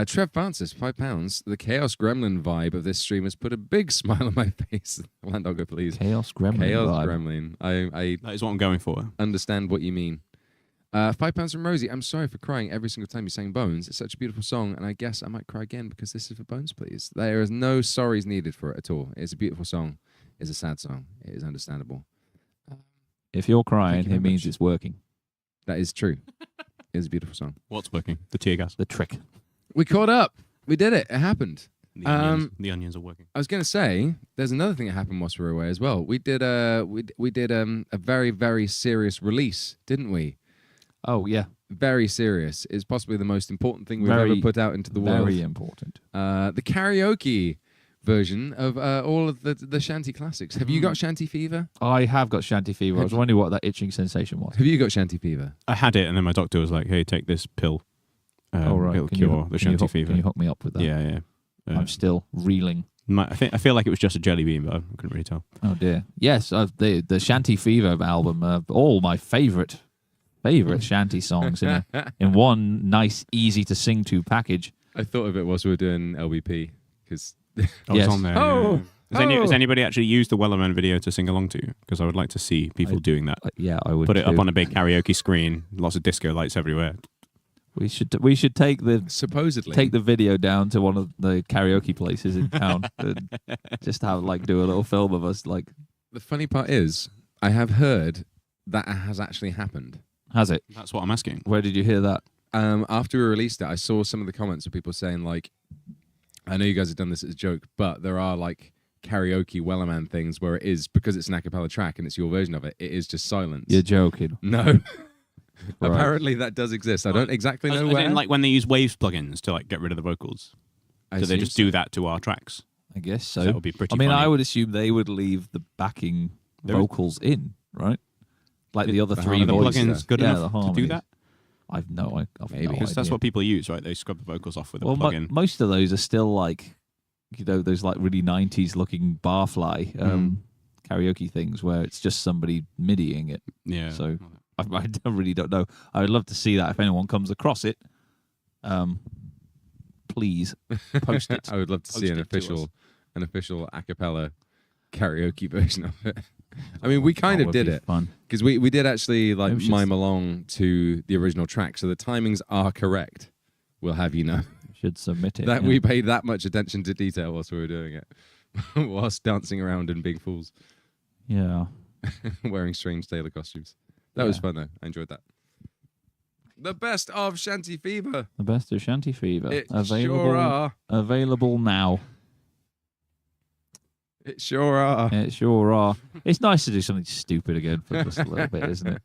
Trev Francis, £5. The Chaos Gremlin vibe of this stream has put a big smile on my face. Landoger, please. Chaos Gremlin Chaos vibe. Gremlin. I That is what I'm going for. understand what you mean. £5 from Rosie. I'm sorry for crying every single time you sang Bones. It's such a beautiful song, and I guess I might cry again because this is for Bones, please. There is no sorries needed for it at all. It's a beautiful song. It's a sad song. It is understandable. If you're crying, very it means much. it's working. That is true. It's a beautiful song. What's working? The tear gas. The trick. We caught up. We did it. It happened. The onions are working. I was going to say, there's another thing that happened whilst we were away as well. We did a very, very serious release, didn't we? Oh, yeah. Very serious. It's possibly the most important thing we've Very, ever put out into the world. Very important. The karaoke version of all of the Shanty classics. Have you got Shanty Fever? I have got Shanty fever. I was wondering what that itching sensation was. Have you got Shanty Fever? I had it, and then my doctor was like, "Hey, take this pill. Oh, right. It'll Can you cure hook- the can you shanty hook- fever." Can you hook me up with that? Yeah. I'm still reeling. I feel like it was just a jelly bean, but I couldn't really tell. Oh dear. Yes, the Shanty Fever album. All my favorite Shanty songs in one nice, easy to sing to package. I thought of it whilst we were doing LBP because I was Yes. on there. Oh, yeah. Has anybody actually used the Wellerman video to sing along to? Because I would like to see people doing that. Yeah, I would Put it up too. on a big karaoke screen. Lots of disco lights everywhere. We should take supposedly the video down to one of the karaoke places in town and just have do a little film of us. the funny part is I have heard that has actually happened. Has it? That's what I'm asking. Where did you hear that? After we released it, I saw some of the comments of people saying I know you guys have done this as a joke, but there are karaoke Wellerman things where it is, because it's an a cappella track and it's your version of it, it is just silence. You're joking. No. Right. Apparently that does exist. I don't exactly know where. When they use Waves plugins to get rid of the vocals. I Do they assume just so. do that to our tracks? I guess so. That would be pretty I mean, funny. I would assume they would leave the backing There is- vocals in, right? Like the other the three Are the harmonies, voices. plugins good Yeah, enough the to do harmonies. that? I've no idea. Maybe. Because that's what people use, right? They scrub the vocals off with a Well, plugin. most of those are still those really 90s looking barfly karaoke things where it's just somebody MIDIing it. Yeah. So I really don't know. I would love to see that if anyone comes across it. Please post it. I would love to see Post an it to us. official a cappella karaoke version of it. I mean, we kind of would did be it fun. because we did actually like Maybe we should mime along to the original track, so the timings are correct. We'll have you know Should submit it. that yeah. we paid that much attention to detail whilst we were doing it, whilst dancing around and being fools, Yeah. wearing strange Taylor costumes. That was Yeah. fun though. I enjoyed that. The best of Shanty Fever. The best of Shanty Fever. It available, sure are. Available now. It sure are. It sure are. It's nice to do something stupid again for just a little bit, isn't it?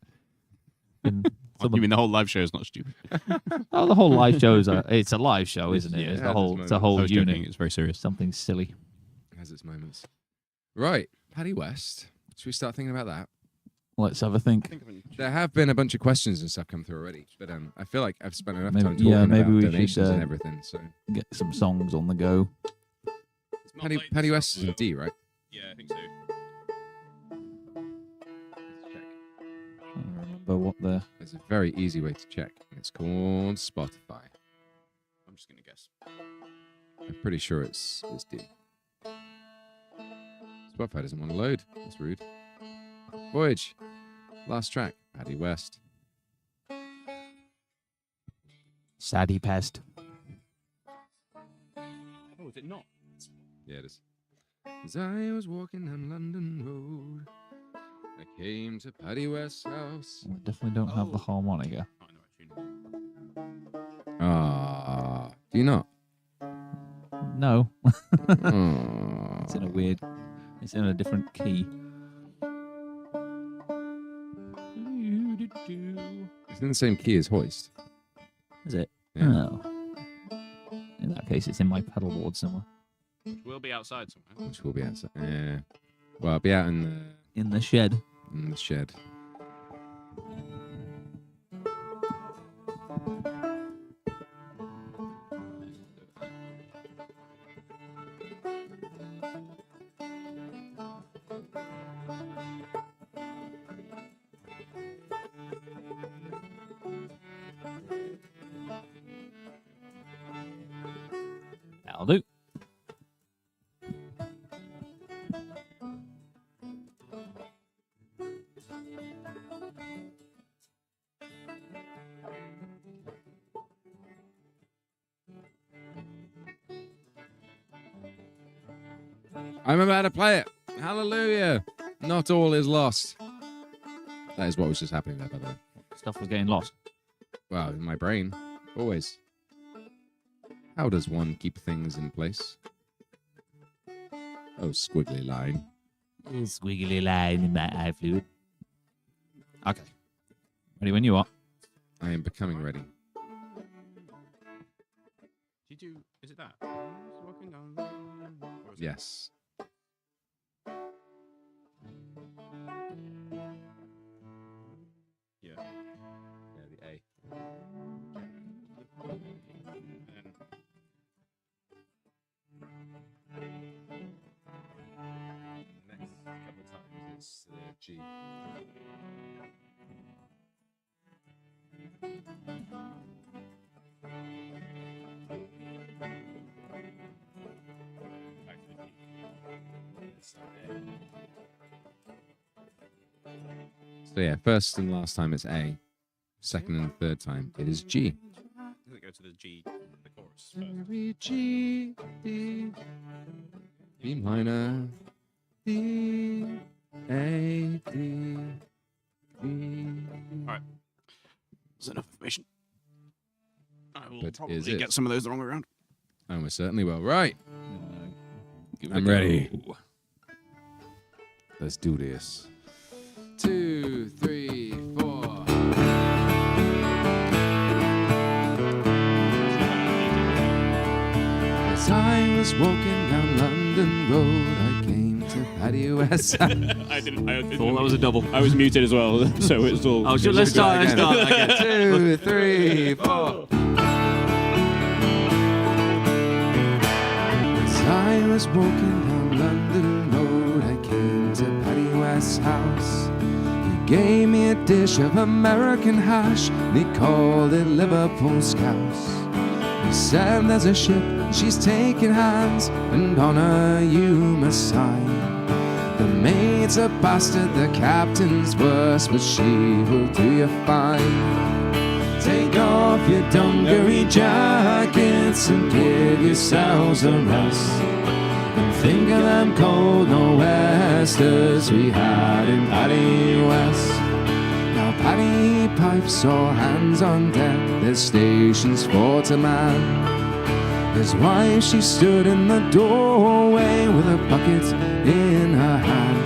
And You mean the whole live show is not stupid? oh, the whole live show it's a live show, isn't it? Yeah, It's it the has whole, its it's a whole I was unit. joking, it's very serious. Something silly. It has its moments. Right, Paddy West. Should we start thinking about that? Let's have a think. There have been a bunch of questions and stuff come through already, but I feel like I've spent enough Maybe- time talking yeah, maybe about we should, donations and everything. So Get some songs on the go. Paddy West is in D, right? Yeah, I think so. Let's check. I don't remember what the... There's a very easy way to check, and it's called Spotify. I'm just going to guess. I'm pretty sure it's D. Spotify doesn't want to load. That's rude. Voyage. Last track. Paddy West. Sadie Pest. Oh, is it not? Yeah, it is. As I was walking down London Road, I came to Paddy West's house. We definitely don't have the harmonica. Oh, no, actually. Ah, do you not? No. Aw. It's in a weird... It's in a different key. It's in the same key as Hoist. Is it? Yeah. Oh. In that case, it's in my pedal board somewhere. We'll be outside somewhere. Which will be outside. Yeah. Well, I'll be out In the shed. in the shed. That'll do. I'm about to play it. Hallelujah. Not all is lost. That is what was just happening there, by the way. Stuff was getting lost. Well, in my brain. Always. How does one keep things in place? Oh, squiggly line. Squiggly line in that eye fluid. Okay. Ready when you are. I am becoming ready. Did you do... Is it that? Walking down the... Or is it- Yes. Yeah. Yeah, the A. And Next couple of times it's G. So yeah, first and last time it's A. Second and third time it is G. Does it go to the G, the chorus first? Every G, D, B minor, D, A, D, B. Alright. That's enough information. I will But probably is it? get some of those the wrong way around. Oh, we certainly will. Right. Give it I'm a go. ready. Let's do this. 2, 3, 4. As I was walking down London Road, I came to Paddy West. I didn't Thought that was a double. I was muted as well, so it's all... Oh, let's start again. 2, 3, 4. As I was walking down London Road, I came to Paddy West's house. He gave me a dish of American hash, and he called it Liverpool Scouse. He said there's a ship, she's taking hands, and on her you must sign. The mate's a bastard, the captain's worse, but she will do you fine. Take off your dungaree jackets and give yourselves a rest. And think of them cold nor'westers we had in Paddy West. Now Paddy pipes all hands on deck, their stations for to man. His wife, she stood in the doorway with a bucket in her hand.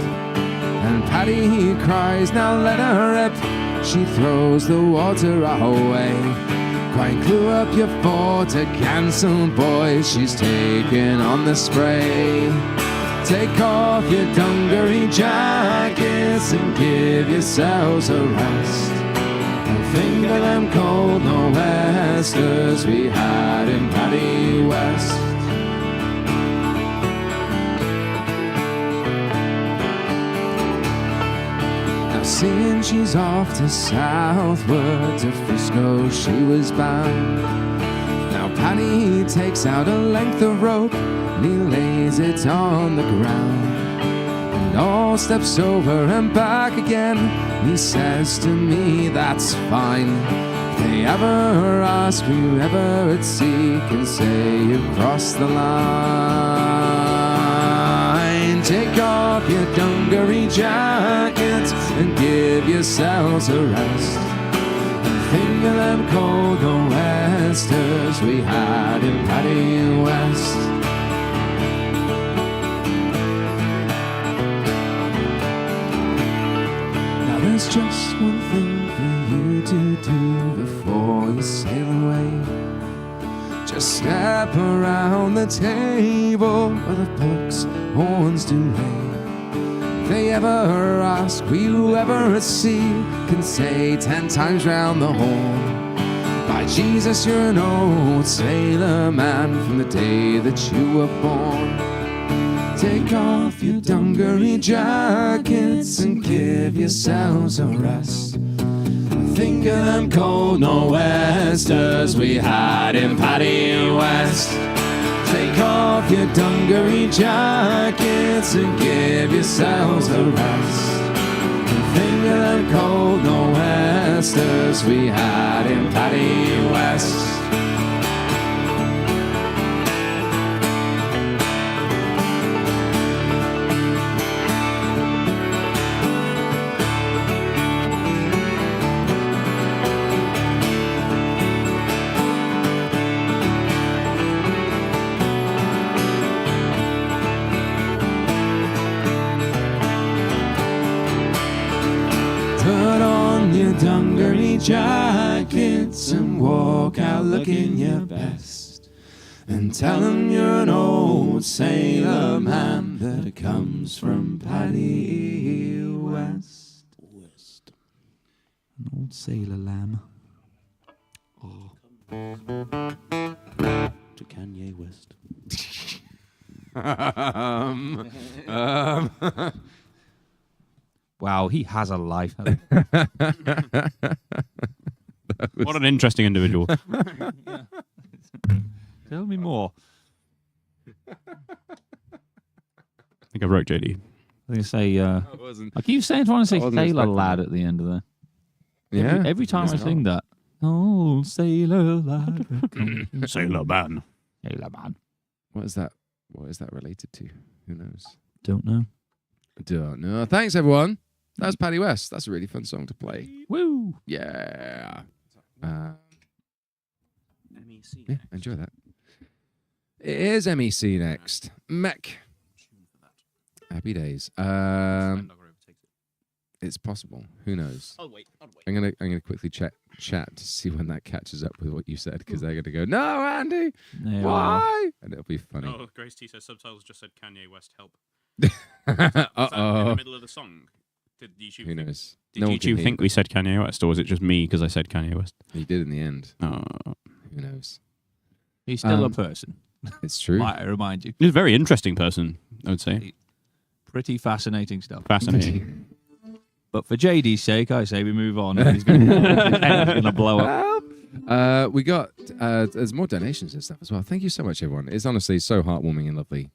And Paddy, he cries, now let her rip. She throws the water away. Quite glue up your fort to cancel, boys. She's taking on the spray. Take off your dungaree jackets and give yourselves a rest. And think of them cold nor'westers we had in Paddy West. Seeing she's off to southward to Frisco she was bound. Now Paddy takes out a length of rope and he lays it on the ground. And all steps over and back again. And he says to me, that's fine. If they ever ask you ever at sea, can say you've crossed the line. Take off your dungaree jackets and give yourselves a rest. And think of them cold nor'westers we had in Paddy West. Now there's just one thing for you to do before you sail away. Just step around the table where the bullocks' horns do lay. If they ever ask, will you ever at sea, can say 10 times round the horn, by Jesus, you're an old sailor man from the day that you were born. Take off your dungaree jackets and give yourselves a rest. Think of them cold nor'westers we had in Paddy West. Take off your dungaree jackets and give yourselves a rest. And think of them cold nor'westers we had in Paddy West. Put on your dungaree jackets and walk out looking your best. And tell them you're an old sailor man that comes from Paddy West. An old sailor lamb. To Kanye West. Wow, he has a life. What an interesting individual. Tell me more. I think I wrote JD. I think I say. I keep trying to say wasn't sailor expecting lad at the end of there. Yeah. Every time I sing that. Oh, sailor lad. Sailor man. Sailor man. What is that? What is that related to? Who knows? Don't know. Don't know. Thanks, everyone. That was Paddy West. That's a really fun song to play. Woo! Yeah. Yeah, enjoy that. It is MEC next. Mech. Happy days. It's possible. Who knows? I'll wait. I'm gonna quickly chat to see when that catches up with what you said, because they're gonna go, no, Andy, They are. why? And it'll be funny. Oh, Grace T says subtitles just said Kanye West help. Was that in Uh-oh. the middle of the song? Did YouTube Who think, knows? Did No one can YouTube hear think we said Kanye West, or was it just me because I said Kanye West? He did in the end. Oh. Who knows? He's still a Um, person. It's true. Might I remind you. He's a very interesting person, I would say. Pretty fascinating stuff. Fascinating. But for JD's sake, I say we move on. He's going to blow up. We got there's more donations and stuff as well. Thank you so much, everyone. It's honestly so heartwarming and lovely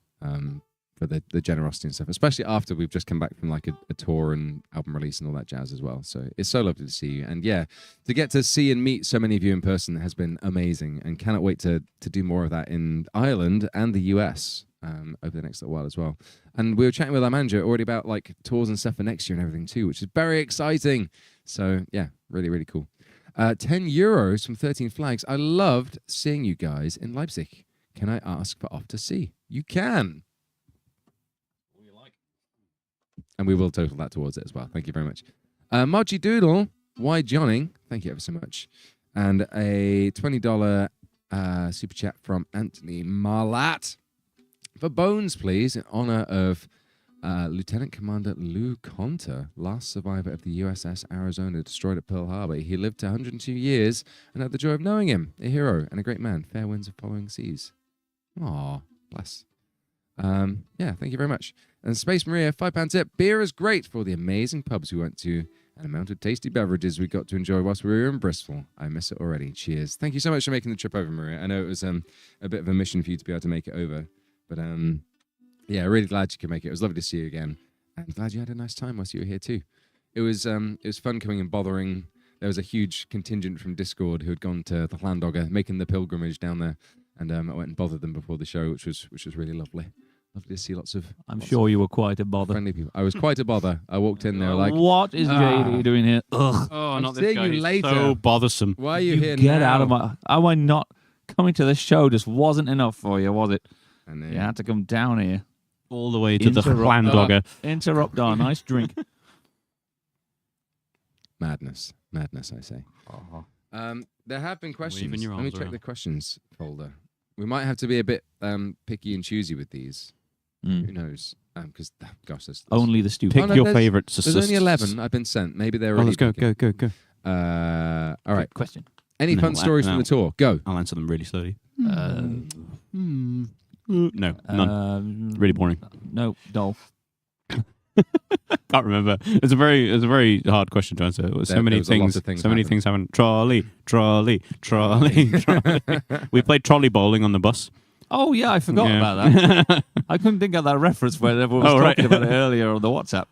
for the generosity and stuff, especially after we've just come back from like a tour and album release and all that jazz as well. So it's so lovely to see you. And yeah, to get to see and meet so many of you in person has been amazing, and cannot wait to do more of that in Ireland and the US over the next little while as well. And we were chatting with our manager already about like tours and stuff for next year and everything too, which is very exciting. So yeah, really, really cool. 10 euros from 13 Flags. I loved seeing you guys in Leipzig. Can I ask for off to see? You can. And we will total that towards it as well. Thank you very much. Moji Doodle, why Johnning? Thank you ever so much. And a $20 super chat from Anthony Marlat. For Bones, please, in honor of Lieutenant Commander Lou Conter, last survivor of the USS Arizona destroyed at Pearl Harbor. He lived to 102 years and had the joy of knowing him. A hero and a great man. Fair winds of following seas. Aw, bless. Yeah, thank you very much. And Space Maria, £5 tip. Beer is great for the amazing pubs we went to and amount of tasty beverages we got to enjoy whilst we were in Bristol. I miss it already. Cheers. Thank you so much for making the trip over, Maria. I know it was a bit of a mission for you to be able to make it over. But yeah, really glad you could make it. It was lovely to see you again. And glad you had a nice time whilst you were here too. It was fun coming and bothering. There was a huge contingent from Discord who had gone to the Landoger, making the pilgrimage down there. And I went and bothered them before the show, which was really lovely. Lovely to see lots of. I'm sure you were quite a bother. Friendly people. I was quite a bother. I walked in there like, what is JD doing here? Ugh. Oh, I'm not this seeing guy. you He's later. so bothersome. why are you here Get now? out of my. Am I not coming to the show? Just wasn't enough for you, was it? And then, You had to come down here. All the way to the Interrupt- Landoger. Interrupt our nice drink. Madness, I say. There have been questions. Waving your Let me arms check around. the questions folder. We might have to be a bit picky and choosy with these. Mm. Who knows? Because gosh, there's Only the stupid. Pick no, your there's- favourites. there's only 11 I've been sent. Maybe they're Oh, already. let's go, picking. go. All right. Question. Any No, fun stories from no. the tour? Go. I'll answer them really slowly. Hmm. No, none. Really boring. No, Dolph. Can't remember. It's a very hard question to answer. So There many was a lot things. of things So many happened. things happen. Trolley. We played trolley bowling on the bus. Oh yeah, I forgot Yeah. about that. I couldn't think of that reference when everyone was Oh, right. talking about it earlier on the WhatsApp.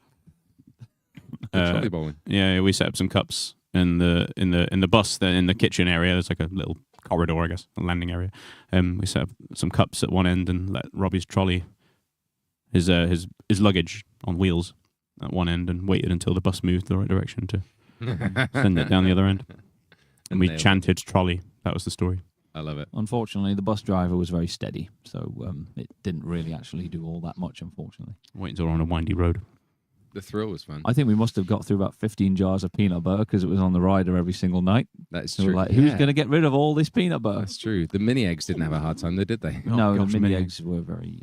Trolley bowling. Yeah, we set up some cups in the bus. Then in the kitchen area, there's like a little corridor, I guess, a landing area. We set up some cups at one end and let Robbie's trolley, his luggage on wheels at one end, and waited until the bus moved the right direction to send it down the other end. And we nailed it. chanted trolley. That was the story. I love it. Unfortunately, the bus driver was very steady, so it didn't really actually do all that much. Unfortunately, Wait until we're on a windy road. The thrill was fun. I think we must have got through about 15 jars of peanut butter because it was on the rider every single night. That's So true. we're like, who's Yeah. going to get rid of all this peanut butter? That's true. The mini eggs didn't have a hard time, though, did they? No, gosh, the mini mini eggs were very,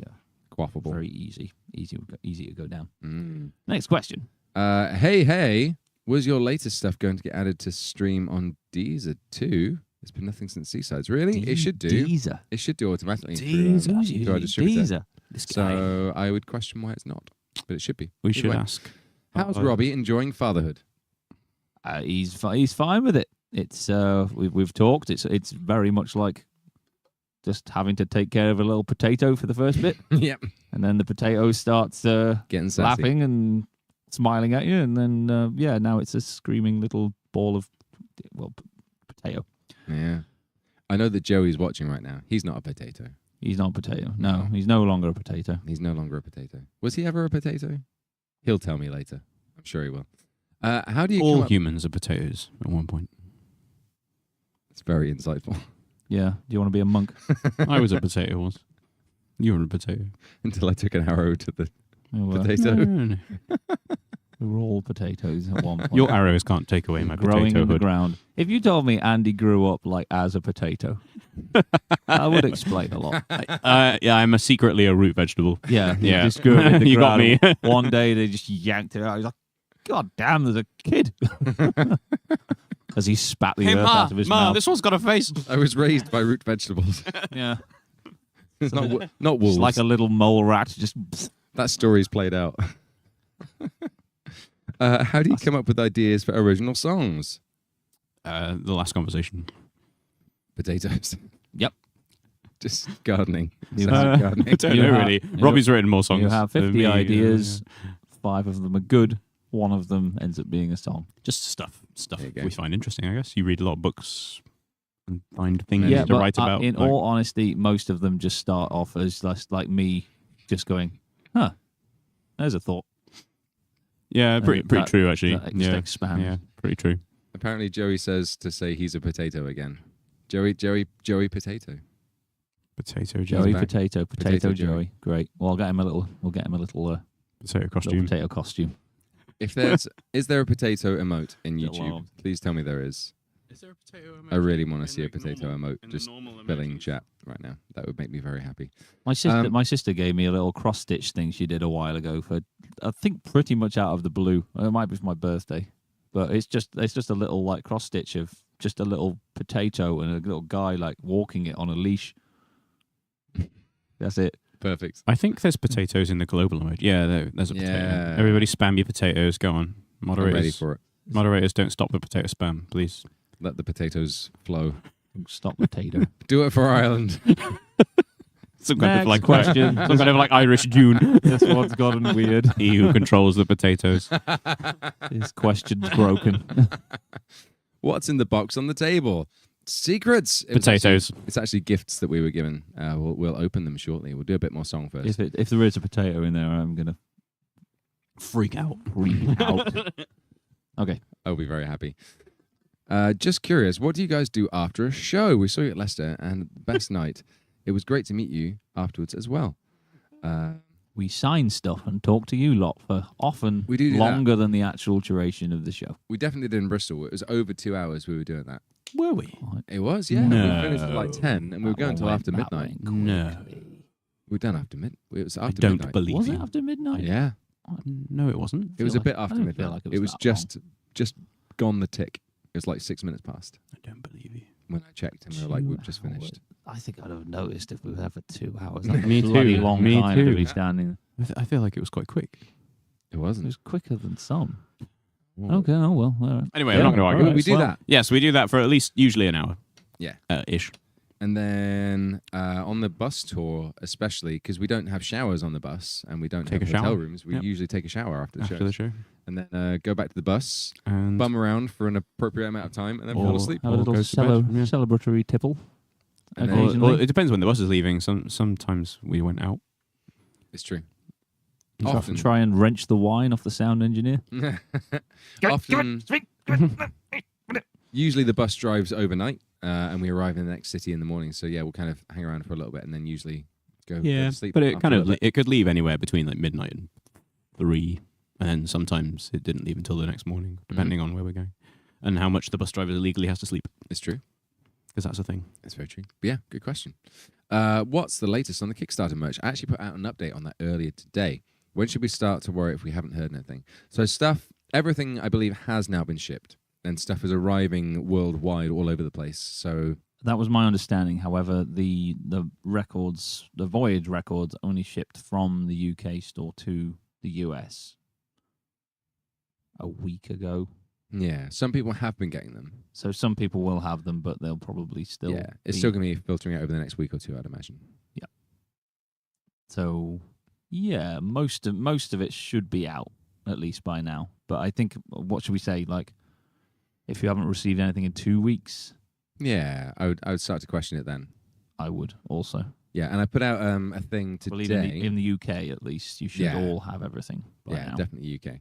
Quaffable. very easy to go down. Mm. Next question. Hey, was your latest stuff going to get added to stream on Deezer too? There's been nothing since Seasides. Really? It should do. Deezer. It should do automatically. Deezer. Through, Who's through our using distributor. Deezer? This guy. So I would question why it's not, but it should be. We Either should way. ask. How's Robbie enjoying fatherhood? He's fine with it. It's we've talked. It's very much like just having to take care of a little potato for the first bit, Yep. and then the potato starts Getting sassy. laughing and smiling at you, and then now it's a screaming little ball of potato. Yeah. I know that Joey's watching right now. He's not a potato. He's not a potato. No, he's no longer a potato. He's no longer a potato. Was he ever a potato? He'll tell me later. I'm sure he will. How do you All come up... humans are potatoes at one point. It's very insightful. Yeah. Do you want to be a monk? I was a potato once. You were a potato. Until I took an arrow to the We were, potato. No. we were all potatoes at one point. Your arrows can't take away my growing in the potatohood. ground. If you told me Andy grew up like as a potato, that would explain a lot. Yeah, I'm secretly a root vegetable. Yeah, he Yeah. just grew up in the You got ground. me. One day they just yanked it out. He's like, God damn, there's a kid. As he spat the earth out of his mouth. this one's got a face. I was raised by root vegetables. Yeah, It's not wolves. it's like a little mole rat. Just That story's played out. How do you come up with ideas for original songs? The last conversation. Potatoes. yep. Just gardening. You Sounds like I gardening. don't You know have- really. you- Robbie's written more songs. You have than 50 me, ideas. 5 of them are good. 1 of them ends up being a song. Just stuff There you go. we find interesting, I guess. You read a lot of books and find things Yeah, to write about. in like- all honesty, most of them just start off as just like me just going, huh, there's a thought. yeah, pretty that- true actually. that just Yeah, expands. yeah, pretty true. Apparently, Joey says to say he's a potato again. Joey Potato. Potato Joey back. Potato Potato Joey. Joey. Great. Well, I'll get him a little potato little costume. potato costume. If is there a potato emote in Little YouTube? arm. Please tell me there is. Is there a potato emoji? I really want to in, see a like, potato normal- emote in the just normal filling emojis? chat right now. That would make me very happy. My sister gave me a little cross stitch thing she did a while ago for I think pretty much out of the blue. It might be for my birthday, but it's just a little like cross stitch of just a little potato and a little guy like walking it on a leash. That's it. Perfect. I think there's potatoes in the global emoji. Yeah, there's a potato. Yeah. Everybody spam your potatoes. Go on. I'm Moderators, ready for it. moderators, don't stop the potato spam, please. Let the potatoes flow. Stop potato. Do it for Ireland. Some kind of Next like question. some kind of like Irish June. This one's gotten weird. He who controls the potatoes. This question's broken. What's in the box on the table? Secrets. Potatoes. It's actually gifts that we were given. We'll open them shortly. We'll do a bit more song first. If there is a potato in there, I'm gonna Freak out. freak out. Okay. I'll be very happy. Just curious, what do you guys do after a show? We saw you at Leicester, and best night. It was great to meet you afterwards as well. We sign stuff and talk to you lot for often We do that. longer than the actual duration of the show. We definitely did in Bristol. It was over 2 hours we were doing that. Were we? It was, yeah. No. We finished at like 10, and we were going until after midnight. No. We were done after midnight. It was I after don't midnight. believe Was you. it after midnight? Yeah, No, it wasn't. it was a feel bit like- I after don't midnight. feel like it was that just gone the tick. It was like 6 minutes past I don't believe you. when I checked, and we were like, we've just 2 finished. hours. I think I'd have noticed if we were there for 2 hours. Me That's a too. bloody long Me time to too. be standing. I feel like it was quite quick. It It wasn't. was quicker than some. Whoa. Okay, oh well. All right. Anyway, I'm not going to argue. all right, We do well, that. Yes, we do that for at least usually an hour. Yeah. Ish. And then on the bus tour, especially because we don't have showers on the bus and we don't Take have a hotel shower. rooms, we Yep. usually take a shower after the After show, the show. and then go back to the bus, And bum around for an appropriate amount of time, and then fall Or- asleep. Have a little goes to bed, yeah. celebratory tipple. And then- Occasionally. Well, it depends when the bus is leaving. Sometimes we went out. It's true. Try- Often. Try and wrench the wine off the sound engineer. Often. Usually the bus drives overnight, and we arrive in the next city in the morning. So yeah, we'll kind of hang around for a little bit, and then usually go to sleep. but it after kind a of little bit. it could leave anywhere between like midnight and 3, and then sometimes it didn't leave until the next morning, depending on where we're going and how much the bus driver legally has to sleep, It's true. because that's a thing. It's very true. But yeah, good question. What's the latest on the Kickstarter merch? I actually put out an update on that earlier today. When should we start to worry if we haven't heard anything? So everything I believe has now been shipped, and stuff is arriving worldwide all over the place. So That was my understanding. However, the records, the Voyage records, only shipped from the UK store to the US a week ago. yeah, some people have been getting them. So some people will have them, but they'll probably still. Yeah, it's be- still going to be filtering out over the next week or two, I'd imagine. So yeah, most of it should be out at least by now. But I think, what should we say? Like, if you haven't received anything in 2 weeks, Yeah, I would start to question it then. I would also. Yeah, and I put out a thing I believe today. in the UK at least, you should Yeah. all have everything by Yeah, now. definitely UK.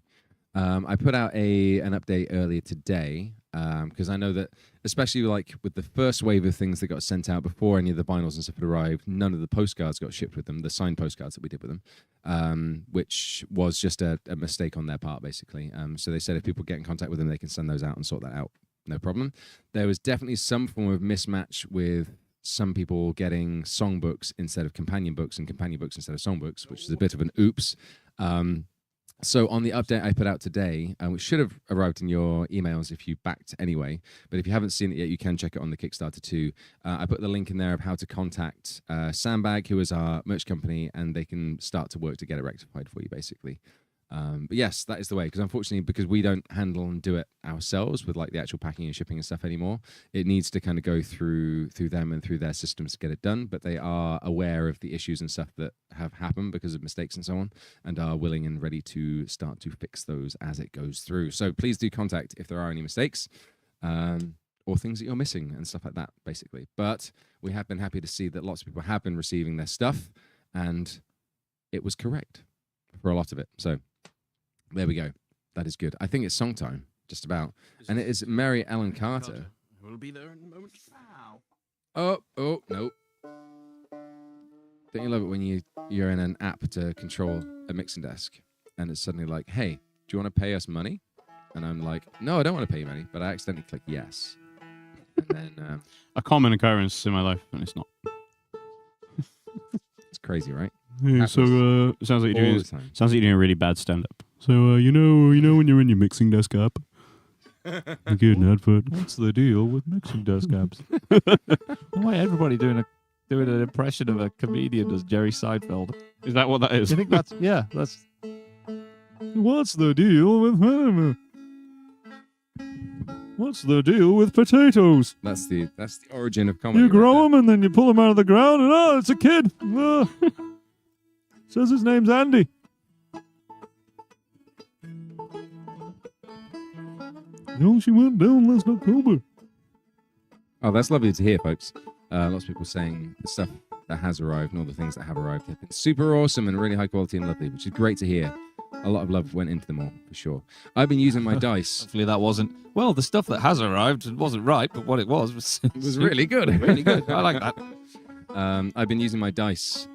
I put out an update earlier today because I know that, especially like with the first wave of things that got sent out before any of the vinyls and stuff had arrived, none of the postcards got shipped with them, the signed postcards that we did with them, which was just a mistake on their part, basically. So they said if people get in contact with them, they can send those out and sort that out. No problem. There was definitely some form of mismatch with some people getting songbooks instead of companion books and companion books instead of songbooks, which is a bit of an oops. So on the update I put out today, which should have arrived in your emails if you backed anyway, but if you haven't seen it yet, you can check it on the Kickstarter too. I put the link in there of how to contact Sandbag, who is our merch company, and they can start to work to get it rectified for you, basically. But yes, that is the way, because unfortunately, because we don't handle and do it ourselves with like the actual packing and shipping and stuff anymore, it needs to kind of go through them and through their systems to get it done. But they are aware of the issues and stuff that have happened because of mistakes and so on, and are willing and ready to start to fix those as it goes through. So please do contact if there are any mistakes or things that you're missing and stuff like that, basically. But we have been happy to see that lots of people have been receiving their stuff, and it was correct for a lot of it. So there we go. That is good. I think it's song time, just about. And it is Mary Ellen Carter. We'll be there in a moment. Oh, no. Don't you love it when you're in an app to control a mixing desk and it's suddenly like, hey, do you want to pay us money? And I'm like, no, I don't want to pay you money, but I accidentally click yes. And then A common occurrence in my life, and it's not. it's crazy, right? Yeah, so it sounds like you're All doing the time. sounds like you're doing a really bad stand-up. So you know when you're in your mixing desk app, you get an advert. What's the deal with mixing desk apps? Why everybody doing an impression of a comedian as Jerry Seinfeld? Is that what that is? Do you think that's what's the deal with what's the deal with potatoes? That's the origin of comedy. You right grow there. them and then you pull them out of the ground and it's a kid. Says his name's Andy. No, she went down last October. Oh, that's lovely to hear, folks. Lots of people saying the stuff that has arrived and all the things that have arrived have been super awesome and really high quality and lovely, which is great to hear. A lot of love went into them all, for sure. I've been using my dice. Hopefully that wasn't... Well, the stuff that has arrived wasn't right, but what it was was really good. really good. I like that. I've been using my dice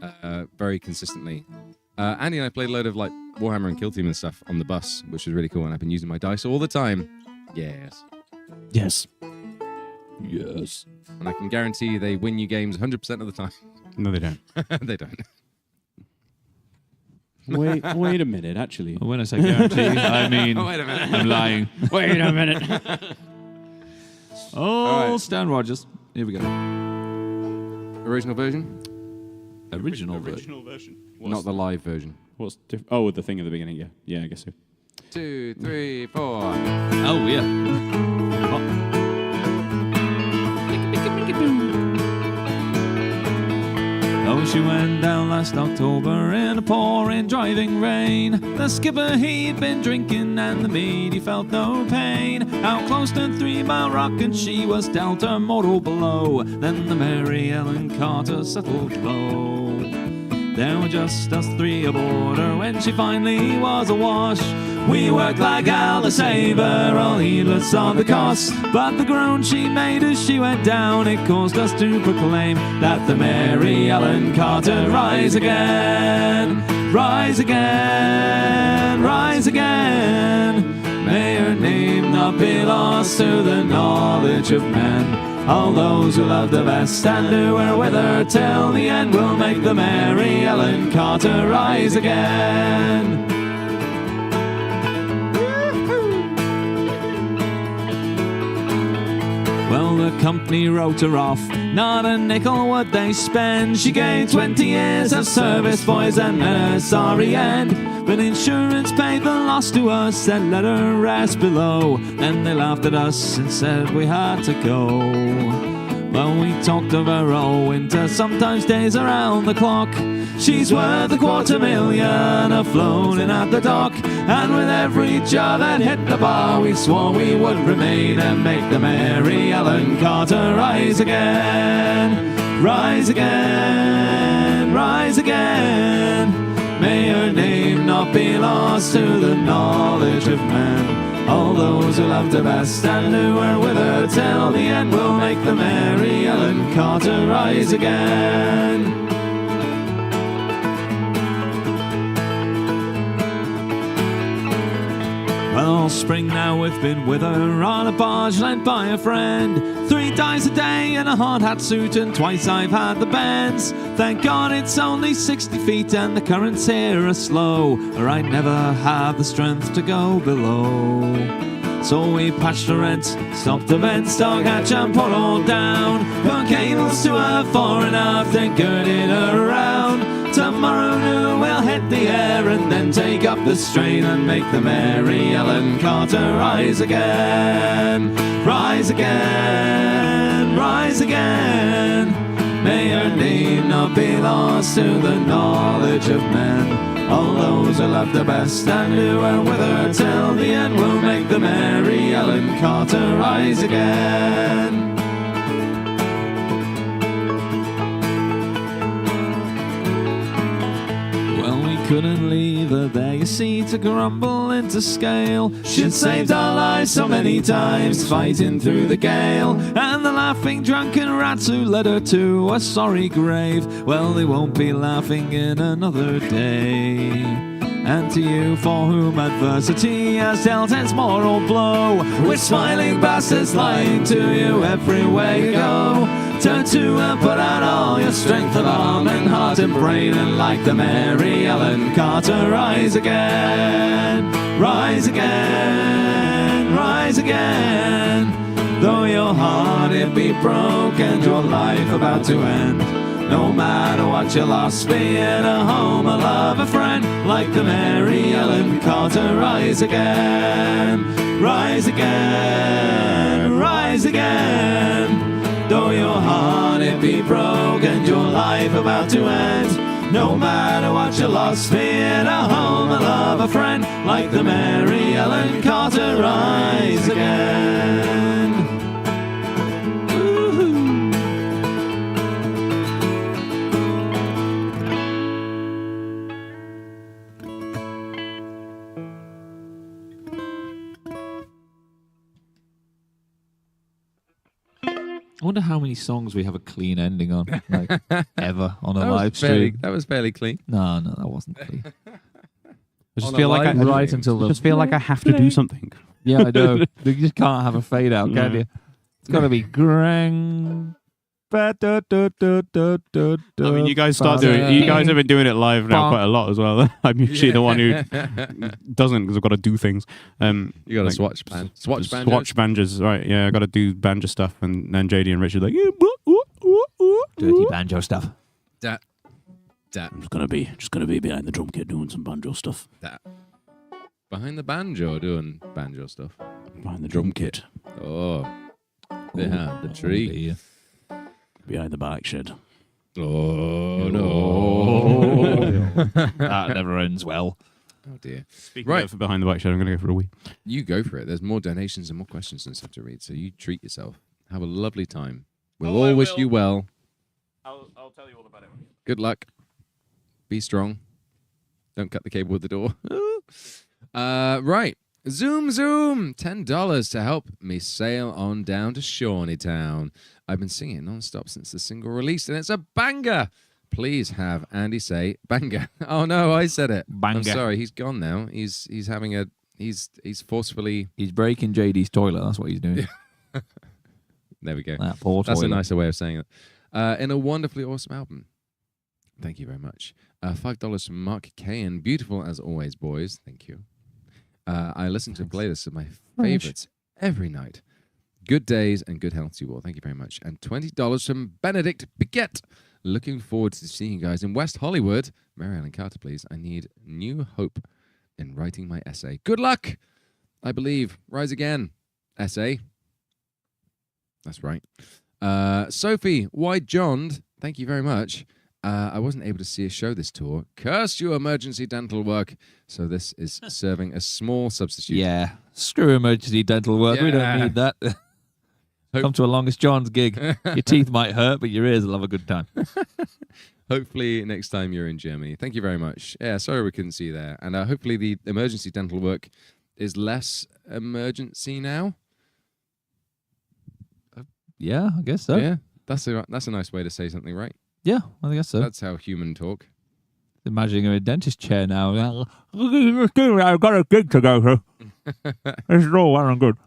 very consistently. Andy and I played a load of like Warhammer and Kill Team and stuff on the bus, which was really cool, and I've been using my dice all the time. Yes. Yes. Yes. And I can guarantee they win you games 100% of the time. No, they don't. They don't. Wait a minute, actually. Well, when I say guarantee, I mean Oh, wait a minute. I'm lying. Wait a minute. Oh, right. Stan Rogers. Here we go. Original version? Original version. Original version. Not the live version. What's oh, the thing at the beginning? Yeah, yeah, I guess so. 2, 3, 4. Oh, yeah. Oh, she went down last October in a pouring, driving rain. The skipper, he'd been drinking, and the mate, he felt no pain. Out close to 3 Mile Rock, and she was dealt a mortal blow. Then the Mary Ellen Carter settled low. There were just us 3 aboard her when she finally was awash. We worked like hell to save her, all heedless of the cost. But the groan she made as she went down, it caused us to proclaim that the Mary Ellen Carter rise again, rise again, rise again. May her name not be lost to the knowledge of men. All those who love the best and who are with her till the end will make the Mary Ellen Carter rise again. Well, the company wrote her off, not a nickel would they spend. She gained 20 years of service, boys, and a sorry end. But insurance paid the loss to us, said let her rest below. Then they laughed at us and said we had to go. Well, we talked of her all winter, sometimes days around the clock. She's worth $250,000, afloat in at the dock. And with every jar that hit the bar, we swore we would remain and make the Mary Ellen Carter rise again, rise again, rise again. May her name not be lost to the knowledge of men. All those who loved her best and who were with her till the end will make the Mary Ellen Carter rise again. Well, all spring now we've been with her on a barge lent by a friend. 3 dives a day in a hard hat suit and twice I've had the bends. Thank God it's only 60 feet and the currents here are slow, or I'd never have the strength to go below. So we patched the rents, stopped the vents, dog hatch and put all down. Put cables to her fore and aft and girded her around. Tomorrow noon we'll hit the air and then take up the strain and make the Mary Ellen Carter rise again. Rise again, rise again. May her name not be lost to the knowledge of men. All those who love the best and who are with her till the end will make the Mary Ellen Carter rise again. Couldn't leave her there, you see, to grumble into scale. She'd saved our lives so many times, fighting through the gale. And the laughing drunken rats who led her to a sorry grave, well, they won't be laughing in another day. And to you for whom adversity has dealt its moral blow, with smiling bastards lying to you everywhere you go, turn to and put out all your strength of arm and heart and brain, and like the Mary Ellen Carter rise again, rise again, rise again. Though your heart it be broke and your life about to end, no matter what you lost, be it a home, a love, a friend, like the Mary Ellen Carter rise again, rise again, rise again. Though your heart it be broke and your life about to end, no matter what you lost, be it a home, a love, a friend, like the Mary Ellen Carter rise again. I wonder how many songs we have a clean ending on, like ever on a That live was fairly, stream. that was fairly clean. No, that wasn't clean. I just On a feel like I live right stream. until the just feel like I have to do something. yeah, I know. You just can't have a fade out, can No. you? It's got to be grang. I mean, you guys start doing. You guys have been doing it live now quite a lot as well. I'm usually the one who doesn't because I've got to do things. You got to like, swatch banjos. Swatch banjos, right? Yeah, I got to do banjo stuff, and then JD and Richard are like, dirty banjo stuff. That. I'm just gonna be behind the drum kit doing some banjo stuff. Behind the banjo, doing banjo stuff. Behind the drum kit, Oh, behind the tree. behind the bike shed. Oh no! That never ends well. Oh dear. Speaking Right. of behind the bike shed, I'm gonna go for a wee. You go for it. There's more donations and more questions and stuff to read, so you treat yourself. Have a lovely time. We'll all wish you well. I'll tell you all about it. Good luck. Be strong. Don't cut the cable with the door. Right. Zoom. $10 to help me sail on down to Shawneetown. I've been singing it non-stop since the single released, and it's a banger. Please have Andy say banger. Oh no, I said it. Banger. I'm sorry, he's gone now. He's having a he's forcefully. He's breaking JD's toilet. That's what he's doing. There we go. That poor That's a toilet. nicer way of saying it. In a wonderfully awesome album. Thank you very much. $5 from Mark K. And beautiful as always, boys. Thank you. I listen to playlists of my favorites every night. Good days and good health to you all. Thank you very much. And $20 from Benedict Biquet. Looking forward to seeing you guys in West Hollywood. Mary Ellen Carter, please. I need new hope in writing my essay. Good luck. I believe. Rise again. Essay. That's right. Sophie White-Johned, thank you very much. I wasn't able to see a show this tour. Curse you, emergency dental work. So this is serving a small substitute. Yeah. Screw emergency dental work. We don't need that. Come to a Longest John's gig. Your teeth might hurt, but your ears will have a good time. Hopefully next time you're in Germany. Thank you very much. Yeah, sorry we couldn't see you there. And hopefully the emergency dental work is less emergency now. Yeah, I guess so. Yeah, that's a nice way to say something, right? Yeah, I guess so. That's how human talk. Imagining a dentist chair now. I've got a gig to go to. This is all well and good.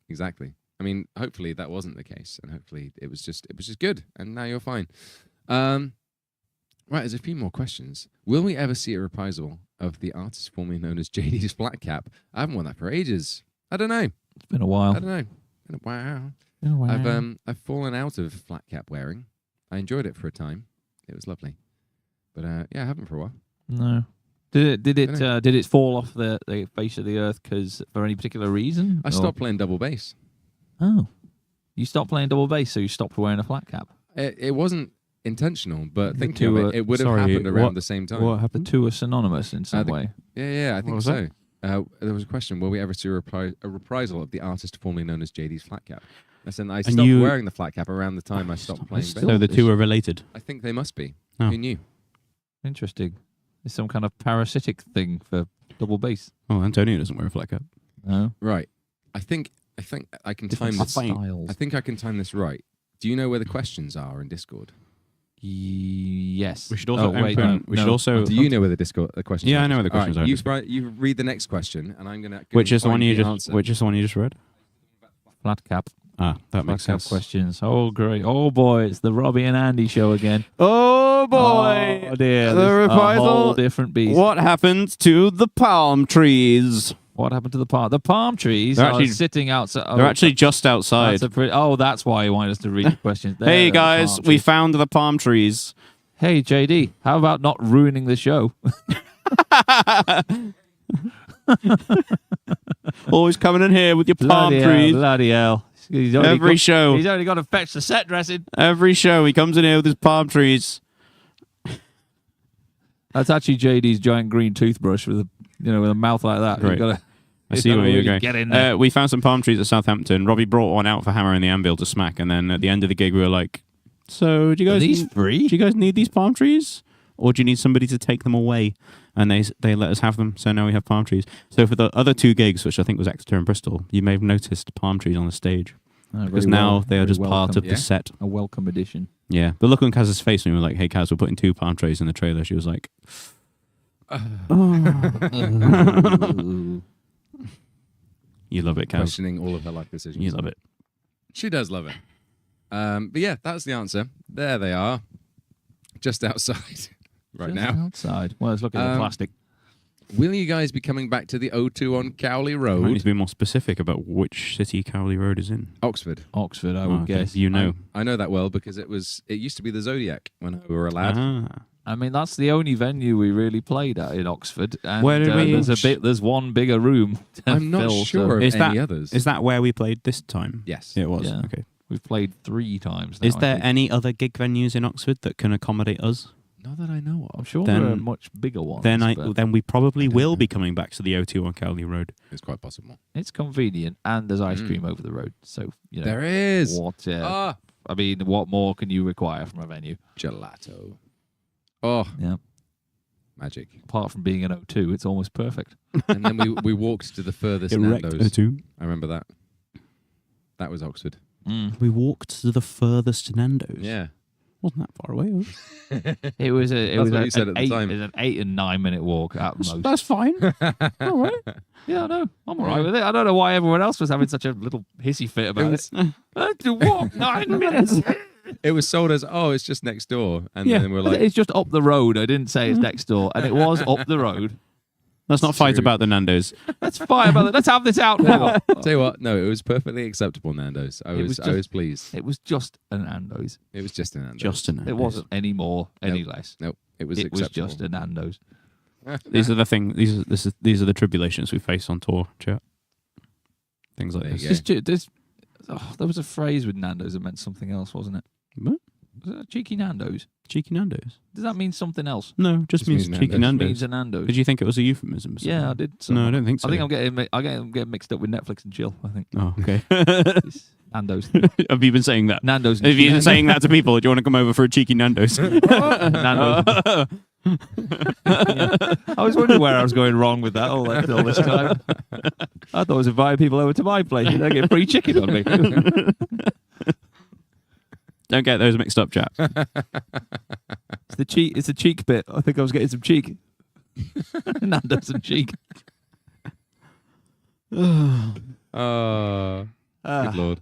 Exactly. I mean, hopefully that wasn't the case, and hopefully it was just good, and now you're fine. Right, there's a few more questions. Will we ever see a reprisal of the artist formerly known as JD's Flat Cap? I haven't worn that for ages. I don't know. It's been a while. I don't know. Been a while. I've fallen out of flat cap wearing. I enjoyed it for a time. It was lovely. But yeah, I haven't for a while. No. Did it fall off the face of the earth for any particular reason? I stopped playing double bass. Oh, you stopped playing double bass, so you stopped wearing a flat cap. It wasn't intentional, but thinking two of it would have happened around the same time. What The happened? two are synonymous in some way. Yeah, I think was so. There was a question: will we ever see a reprisal of the artist formerly known as JD's flat cap? I said I stopped wearing the flat cap around the time I stopped playing bass. So the two are related. I think they must be. Oh. Who knew? Interesting. It's some kind of parasitic thing for double bass. Oh, Antonio doesn't wear a flat cap. No. Right. I think I can time this. Styles. I think I can time this right. Do you know where the questions are in Discord? Yes. We should also no. Do you know where the questions are? Yeah, I know where the questions are. You read the next question, and I'm going to. Which is the one you just read? Flat cap. Ah, that makes Flat cap sense. questions. Oh, great. Oh, boy. It's the Robbie and Andy show again. Oh boy! Oh, dear. The This is a reprisal. whole different beast. What happened to the palm trees? What happened to the palm? The palm trees They're are actually- sitting outside. They're actually just outside. That's why you wanted us to read the questions. There Hey are the guys, palm we trees. found the palm trees. Hey, JD, how about not ruining the show? Always coming in here with your palm Bloody trees. hell, bloody hell. Every show. He's only got to fetch the set dressing. Every show he comes in here with his palm trees. That's actually JD's giant green toothbrush with a mouth like that. Great. You've gotta, I see where you're going. Get in there. We found some palm trees at Southampton. Robbie brought one out for Hammer and the Anvil to smack, and then at the end of the gig we were like, so do you guys free? Do you guys need these palm trees? Or do you need somebody to take them away? And they let us have them, so now we have palm trees. So for the other two gigs, which I think was Exeter and Bristol, you may have noticed palm trees on the stage. Because now they are just part of the set. A welcome addition. Yeah. But look on Kaz's face when we were like, hey Kaz, we're putting 2 palm trees in the trailer. She was like, you love it, Kaz. Questioning all of her life decisions. You love it. She does love it. But yeah, that's the answer. There they are. Just outside right Just now. outside. Well, it's looking at the plastic. Will you guys be coming back to the O2 on Cowley I need Road? to be more specific about which city Cowley Road is in. Oxford. Oxford, I Oh, would okay. guess. You know. I know that well because it used to be the Zodiac when we were a lad. Ah. I mean, that's the only venue we really played at in Oxford. And, Where did we- There's one bigger room. to I'm not fill, sure Is of that- any others. Is that where we played this time? Yes. It was. Yeah. Okay. We've played 3 times now. Is I there think. any other gig venues in Oxford that can accommodate us? Not that I know I'm of. sure Then- there are much bigger ones. but Then we probably don't will know. be coming back to the O2 on Cowley Road. It's quite possible. it's convenient, and there's ice cream over the road. So, There is. what? Ah, I mean, what more can you require from a venue? gelato. Oh, Yeah. magic. Apart from being an O2, it's almost perfect. And then we walked to the furthest Erect Nando's. O2. I remember that. That was Oxford. We walked to the furthest Nando's. Yeah. Wasn't that far away. Was it? It was That's what you said at the time. It was an 8 and 9 minute walk at most. That's fine. All right. Yeah, I know. I'm all right with it. I don't know why everyone else was having such a little hissy fit about it. I had to walk 9 minutes. It was sold as, it's just next door. And Yeah. then we're like, It's just up the road. I didn't say it's next door, and it was up the road. Let's not fight true. about the Nando's. Let's fight about it. Let's have this out now. tell you what, no, it was perfectly acceptable Nando's. I was pleased. It was just an Nando's. It was just a Nando's. Just a Nando's. It wasn't any more, any less. Nope. It was It was acceptable. just a Nando's. These are the things. These are the tribulations we face on tour, chat. Things like There you this. go. There was a phrase with Nando's that meant something else, wasn't it? What? Was it a cheeky Nando's? Cheeky Nando's? Does that mean something else? No, just Just means means cheeky Nando's. Means Nando's. a Nando's. Did you think it was a euphemism? or something? Yeah, I did. No, I don't think so. I think I'm getting mixed up with Netflix and chill. I think Oh, okay. It's Nando's. Have you been saying that? Nando's. And Have you chill. been saying that to people? Do you want to come over for a cheeky Nando's? Nando's. I was wondering where I was going wrong with that all this time. I thought I was inviting people over to my place and they get free chicken on me. Don't get those mixed up, chap. It's the cheek. It's the cheek bit. I think I was getting some cheek. Nando's and cheek. Oh, good lord.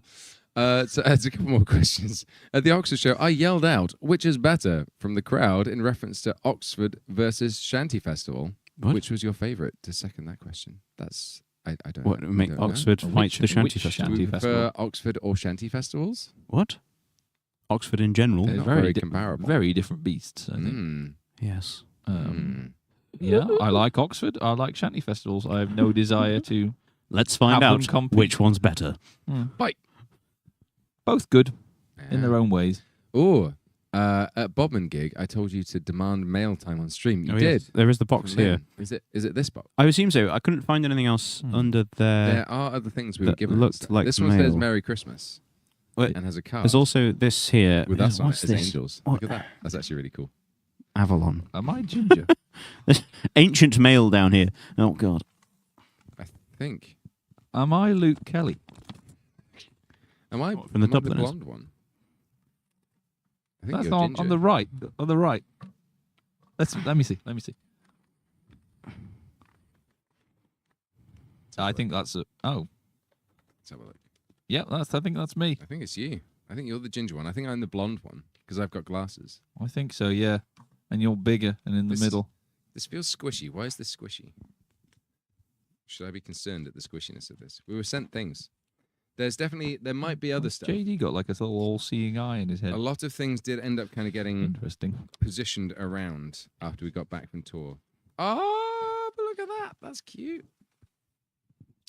So there's a couple more questions. At the Oxford show, I yelled out, which is better, from the crowd in reference to Oxford versus Shanty Festival. What? Which was your favourite? To second that question. That's, I don't What know. make I don't know. Oxford fight the Shanty which Festival? Do Shanty you prefer Festival? Oxford or Shanty festivals? What? Oxford in general? They're not very comparable. Very different beasts, I think. Mm. Yes. Yeah, I like Oxford. I like Shanty festivals. I have no desire to. Let's find Have them out compete. which one's better. Both good in their own ways. Or at Bodman gig, I told you to demand mail time on stream. You Oh, did. yes. There is the box From here. Lynn. Is it this box? I assume so. I couldn't find anything else under there. There are other things we were that given. looked like this one says mail. Merry Christmas Wait, and has a card There's also this here. with us on it What's as this? angels. What? Look at that. That's actually really cool. Avalon. Am I ginger? There's ancient mail down here. Oh, God. I think. Am I Luke Kelly? Am I From the am I Dubliners? blonde one? I think That's you're on ginger. on the right. On the right. Let me see. I think that's a. Oh, Let's have a look. yeah. I think that's me. I think it's you. I think you're the ginger one. I think I'm the blonde one because I've got glasses. I think so. Yeah. And you're bigger and in the This- middle. This feels squishy. Why is this squishy? Should I be concerned at the squishiness of this? We were sent things. There might be other stuff. JD got like a little all-seeing eye in his head. A lot of things did end up kind of getting Interesting. positioned around after we got back from tour. Oh, but look at that. That's cute.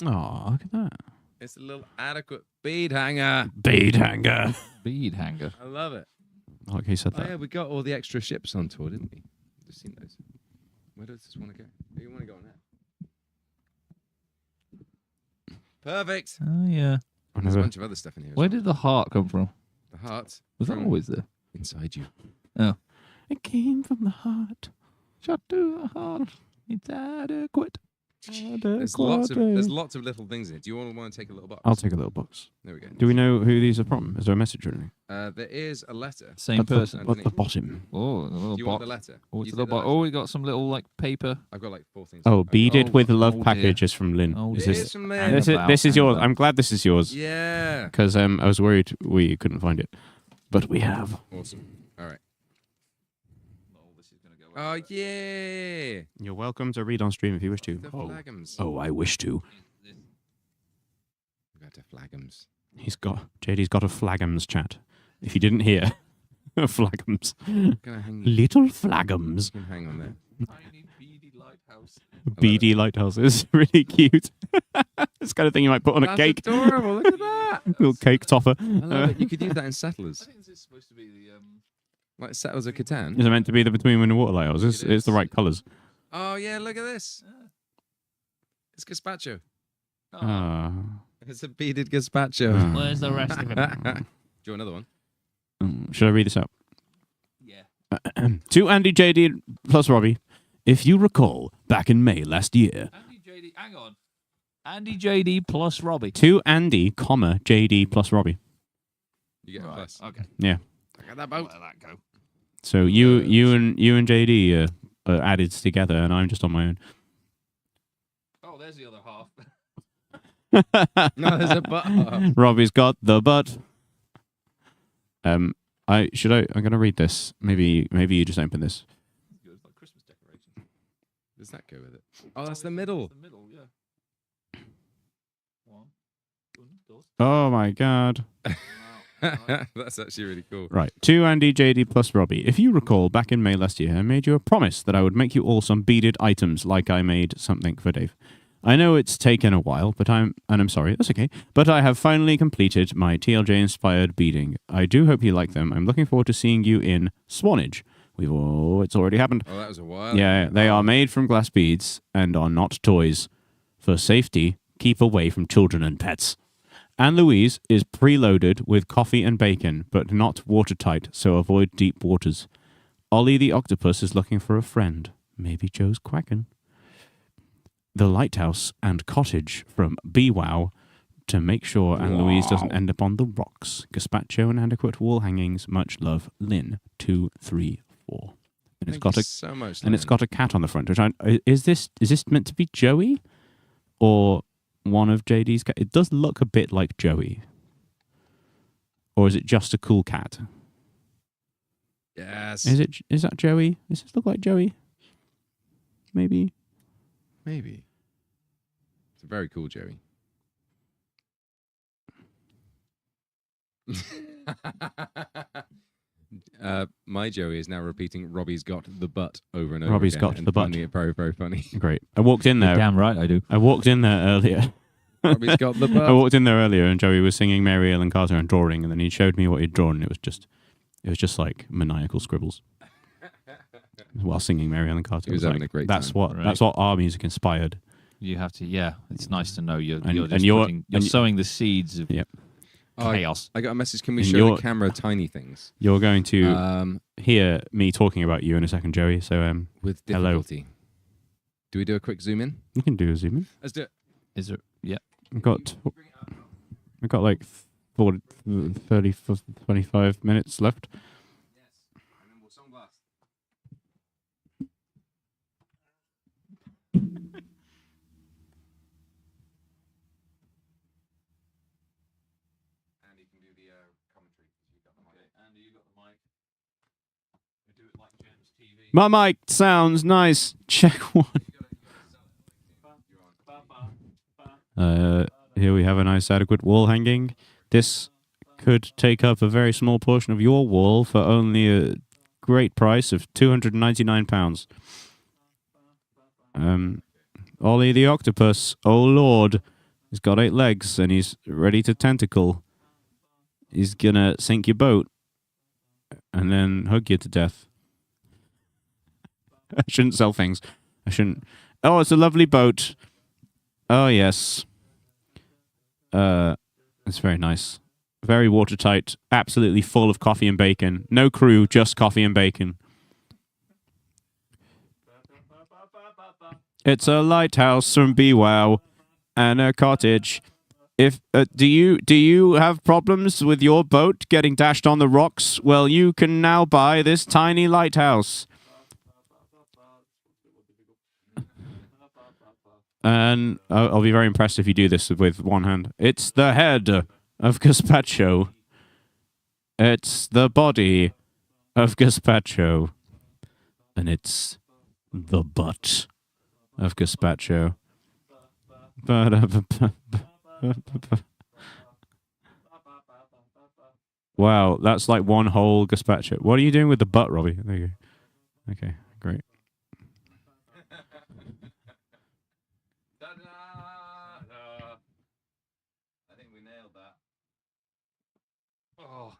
Oh, look at that. It's a little adequate bead hanger. Bead hanger. Bead hanger. I love it. I like he said Oh, that. yeah, we got all the extra ships on tour, didn't we? Just seen those. Where does this want to go? Do you want to go on that? Perfect. Oh yeah. I There's a never- bunch of other stuff in here. as Where well. did the heart come from? The heart Was that from always there? inside you? It came from the heart. Shot to the heart. It's adequate. There's lots of little things in it. Do you want to take a little box? I'll take a little box. There we go. Do we know who these are from? Is there a message or anything? There is a letter. Same At the- person. At the bottom. Oh, a little Do you want the box. letter? Oh, You it's a take little the box. letter. Oh, we got some little like paper. I've got like 4 things. Oh, Okay. beaded Oh, with love oh dear. package is from Lynn. Oh, Is dear. this? It's from And Lynn. This is, about, this is and yours. about. I'm glad this is yours Yeah. because I was worried we couldn't find it, but we have. Awesome. All right. Oh, yeah. You're welcome to read on stream if you wish to. The Oh, flagums. oh, I wish to. We've got the flagums. JD's got a flagums chat. If you didn't hear, flagums. Can I hang? Little flagums. Can hang on there. Tiny beady lighthouse. Beady lighthouse is really cute. It's the kind of thing you might put on a That's cake. adorable. Look at that. Little cake topper. I love it. You could use that in Settlers. I think this is supposed to be the Like Settlers of Catan. Is it meant to be the Between Wind and Water lighthouse? It's It is. the right colours. Oh, yeah. Look at this. It's gazpacho. Ah. It's a beaded gazpacho. Where's the rest of it? Do you want another one? Should I read this out? Yeah. To Andy, JD, plus Robbie, if you recall, back in May last year, Andy JD, hang on. Andy JD plus Robbie. to Andy, comma, JD plus Robbie. You get a plus. Okay. Yeah. I got that boat. Let that go. So you and JD are added together, and I'm just on my own. Oh, there's the other half. No, there's a butt. Robbie's got the butt. I'm gonna read this. Maybe you just open this. Good, like Christmas decoration. Does that go with it? Oh, that's the middle. The middle, yeah. One, two, Oh my god. That's actually really cool. Right. To Andy, JD plus Robbie. If you recall, back in May last year, I made you a promise that I would make you all some beaded items like I made something for Dave. I know it's taken a while, but I'm sorry, that's okay. But I have finally completed my TLJ-inspired beading. I do hope you like them. I'm looking forward to seeing you in Swanage. It's already happened. Oh, that was a while. Yeah, they are made from glass beads and are not toys. For safety, keep away from children and pets. Anne Louise is preloaded with coffee and bacon, but not watertight, so avoid deep waters. Ollie the octopus is looking for a friend. Maybe Joe's quacking. The lighthouse and cottage from BWOW to make sure Anne Louise doesn't end up on the rocks. Gazpacho and adequate wall hangings. Much love, Lynn. 234. And it's got so much. and it's got a cat on the front. Which is this meant to be Joey, or one of JD's cat? It does look a bit like Joey, or is it just a cool cat? Yes. Is that Joey? Does this look like Joey? Maybe. Maybe. It's a very cool Joey. My Joey is now repeating Robbie's got the butt over and over Robbie's again got and the butt. finding it very, very funny. Great. I walked in there. Damn right I do. I walked in there earlier. Robbie's got the I butt. walked in there earlier, and Joey was singing Mary Ellen Carter and drawing, and then he showed me what he'd drawn. And it was just like maniacal scribbles while singing Mary Ellen Carter. He was It having like, a great that's time. what Right. that's what our music inspired. You have to, yeah. It's nice to know you're And- just and you're- you're and- sowing the seeds of Yep. Oh, I chaos. got a message. Can we And show you're- the camera tiny things? You're going to Um, hear me talking about you in a second, Joey. So with Hello. difficulty. Do we do a quick zoom in? you can do a zoom in. Let's do it. Is it? Yeah. We've got like 40, 30, 25 minutes left. Andy can do the commentary. Andy, you got the mic. We do it like Jen's TV. My mic sounds nice. Check one. Here we have a nice adequate wall hanging. This could take up a very small portion of your wall for only a great price of £299. Ollie the octopus, oh lord, he's got 8 legs and he's ready to tentacle. He's gonna sink your boat and then hug you to death. I shouldn't sell things. I shouldn't. Oh, it's a lovely boat. Oh, yes. It's very nice. Very watertight. Absolutely full of coffee and bacon. No crew, just coffee and bacon. It's a lighthouse from BWOW and a cottage. If do you have problems with your boat getting dashed on the rocks? Well, you can now buy this tiny lighthouse. And I'll be very impressed if you do this with one hand. It's the head of gazpacho. It's the body of gazpacho. And it's the butt of gazpacho. Wow, that's like one whole gazpacho. What are you doing with the butt, Robbie? There you go. Okay, great. I think we nailed that. Oh.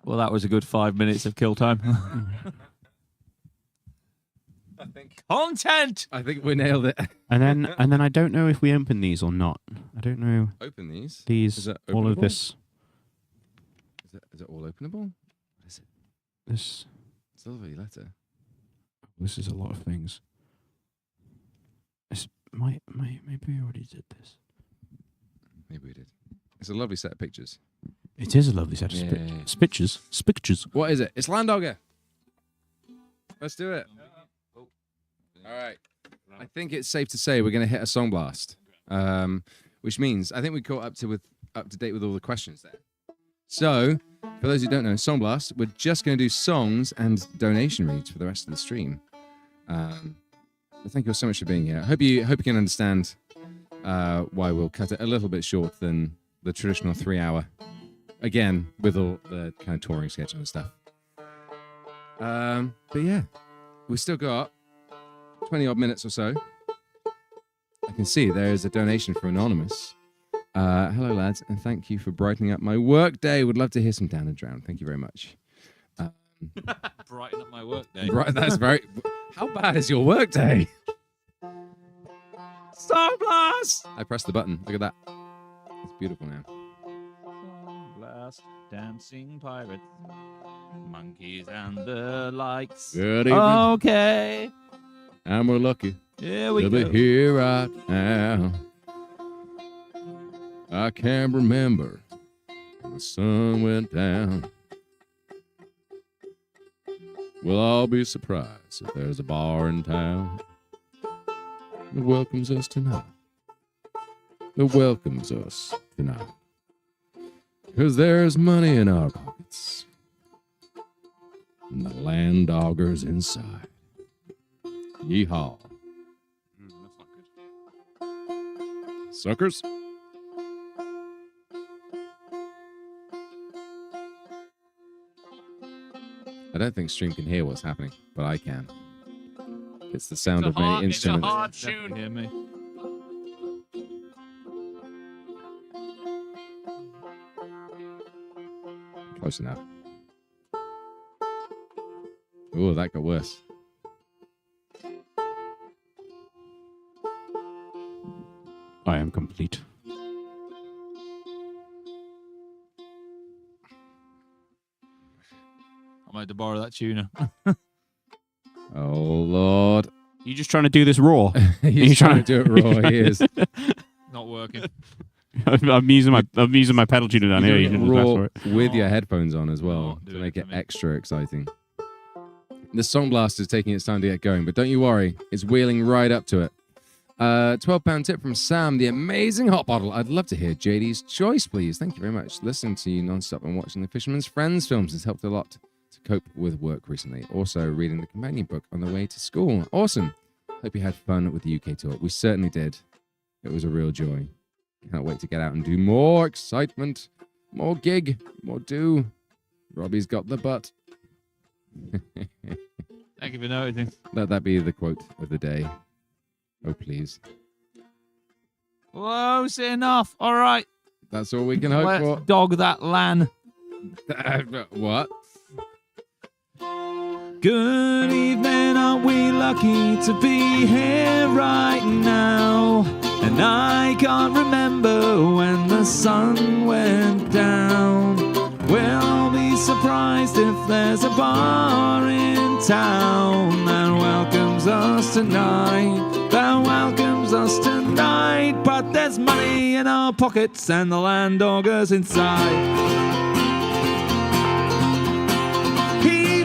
Well, that was a good 5 minutes of kill time. Content. I think we nailed it. And then I don't know if we open these or not. I don't know Open these. these. Is that All of openable? this. Is it all openable? What is it? This. It's a lovely letter. This is a lot of things. Maybe we already did this. Maybe we did. It's a lovely set of pictures. It is a lovely set of Yeah. pictures. Pictures. What is it? It's Landoger. Let's do it. All right. I think it's safe to say we're going to hit a song blast, which means I think we caught up to date with all the questions there. So, for those who don't know, Song Blast, we're just going to do songs and donation reads for the rest of the stream. But thank you all so much for being here. I hope you can understand why we'll cut it a little bit short than the traditional 3 hour. Again, with all the kind of touring schedule and stuff. But yeah, we've still got 20 odd minutes or so. I can see there is a donation for Anonymous. Hello, lads, and thank you for brightening up my work day. Would love to hear some Down and Drown. Thank you very much. Brighten up my work day. Right, that's very. How bad is your work day? Song Blast! I pressed the button. Look at that. It's beautiful now. Blast, dancing pirates, monkeys and the likes. Good evening. Okay, And we're lucky here we to go. be here right now. I can't remember when the sun went down. We'll all be surprised if there's a bar in town that welcomes us tonight. That welcomes us tonight. 'Cause there's money in our pockets. And the Landoger's inside. Yeehaw. That's not good. Suckers. I don't think Stream can hear what's happening, but I can. It's the sound of many instruments. It's a hard tune. Hear me. Close enough. Oh, that got worse. I am complete. I might have to borrow that tuner. Oh, Lord. You just trying to do this raw? He's trying to do it raw. He is. Not working. I'm using my pedal tuner down here. You can just ask for it. With your headphones on as well Oh, to do make it it for me. extra exciting. The Song Blast is taking its time to get going, but don't you worry. It's wheeling right up to it. £12 tip from Sam, the amazing hot bottle. I'd love to hear JD's choice, please. Thank you very much. Listening to you non-stop and watching the Fisherman's Friends films has helped a lot to cope with work recently. Also, reading the companion book on the way to school. Awesome. Hope you had fun with the UK tour. We certainly did. It was a real joy. Can't wait to get out and do more excitement, more gig, more do. Robbie's got the butt. Thank you for noticing. Let that be the quote of the day. Oh, please. Close enough. All right. That's all we can hope Let's for. dog that Lan. What? Good evening, aren't we lucky to be here right now? And I can't remember when the sun went down. We'll be surprised if there's a bar in town that welcomes us tonight, that welcomes us tonight. But there's money in our pockets and the Landoger's inside.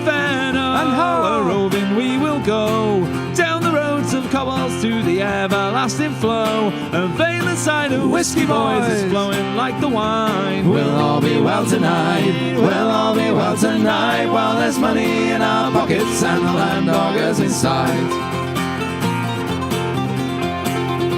And roving we will go down the roads of cobbles to the everlasting flow. A veil inside of whiskey boys is flowing like the wine. We'll all be well tonight. We'll all be well tonight. While there's money in our pockets and the Landoger's inside.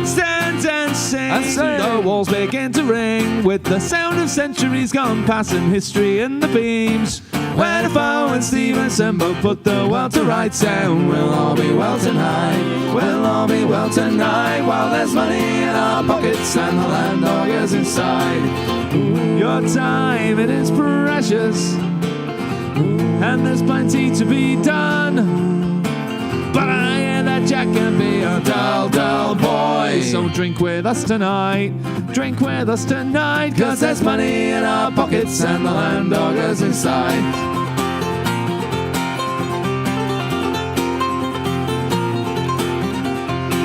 Stand and sing. The walls begin to ring with the sound of centuries gone past and history in the beams. Where Defoe and Stevenson both put the world to rights, and we'll all be well tonight. We'll all be well tonight. While there's money in our pockets and the Landoger's inside. Your time, it is precious, and there's plenty to be done. But I hear that Jack can be a dull, dull boy. So drink with us tonight. Drink with us tonight. Cause there's money in our pockets and the Landoger's inside.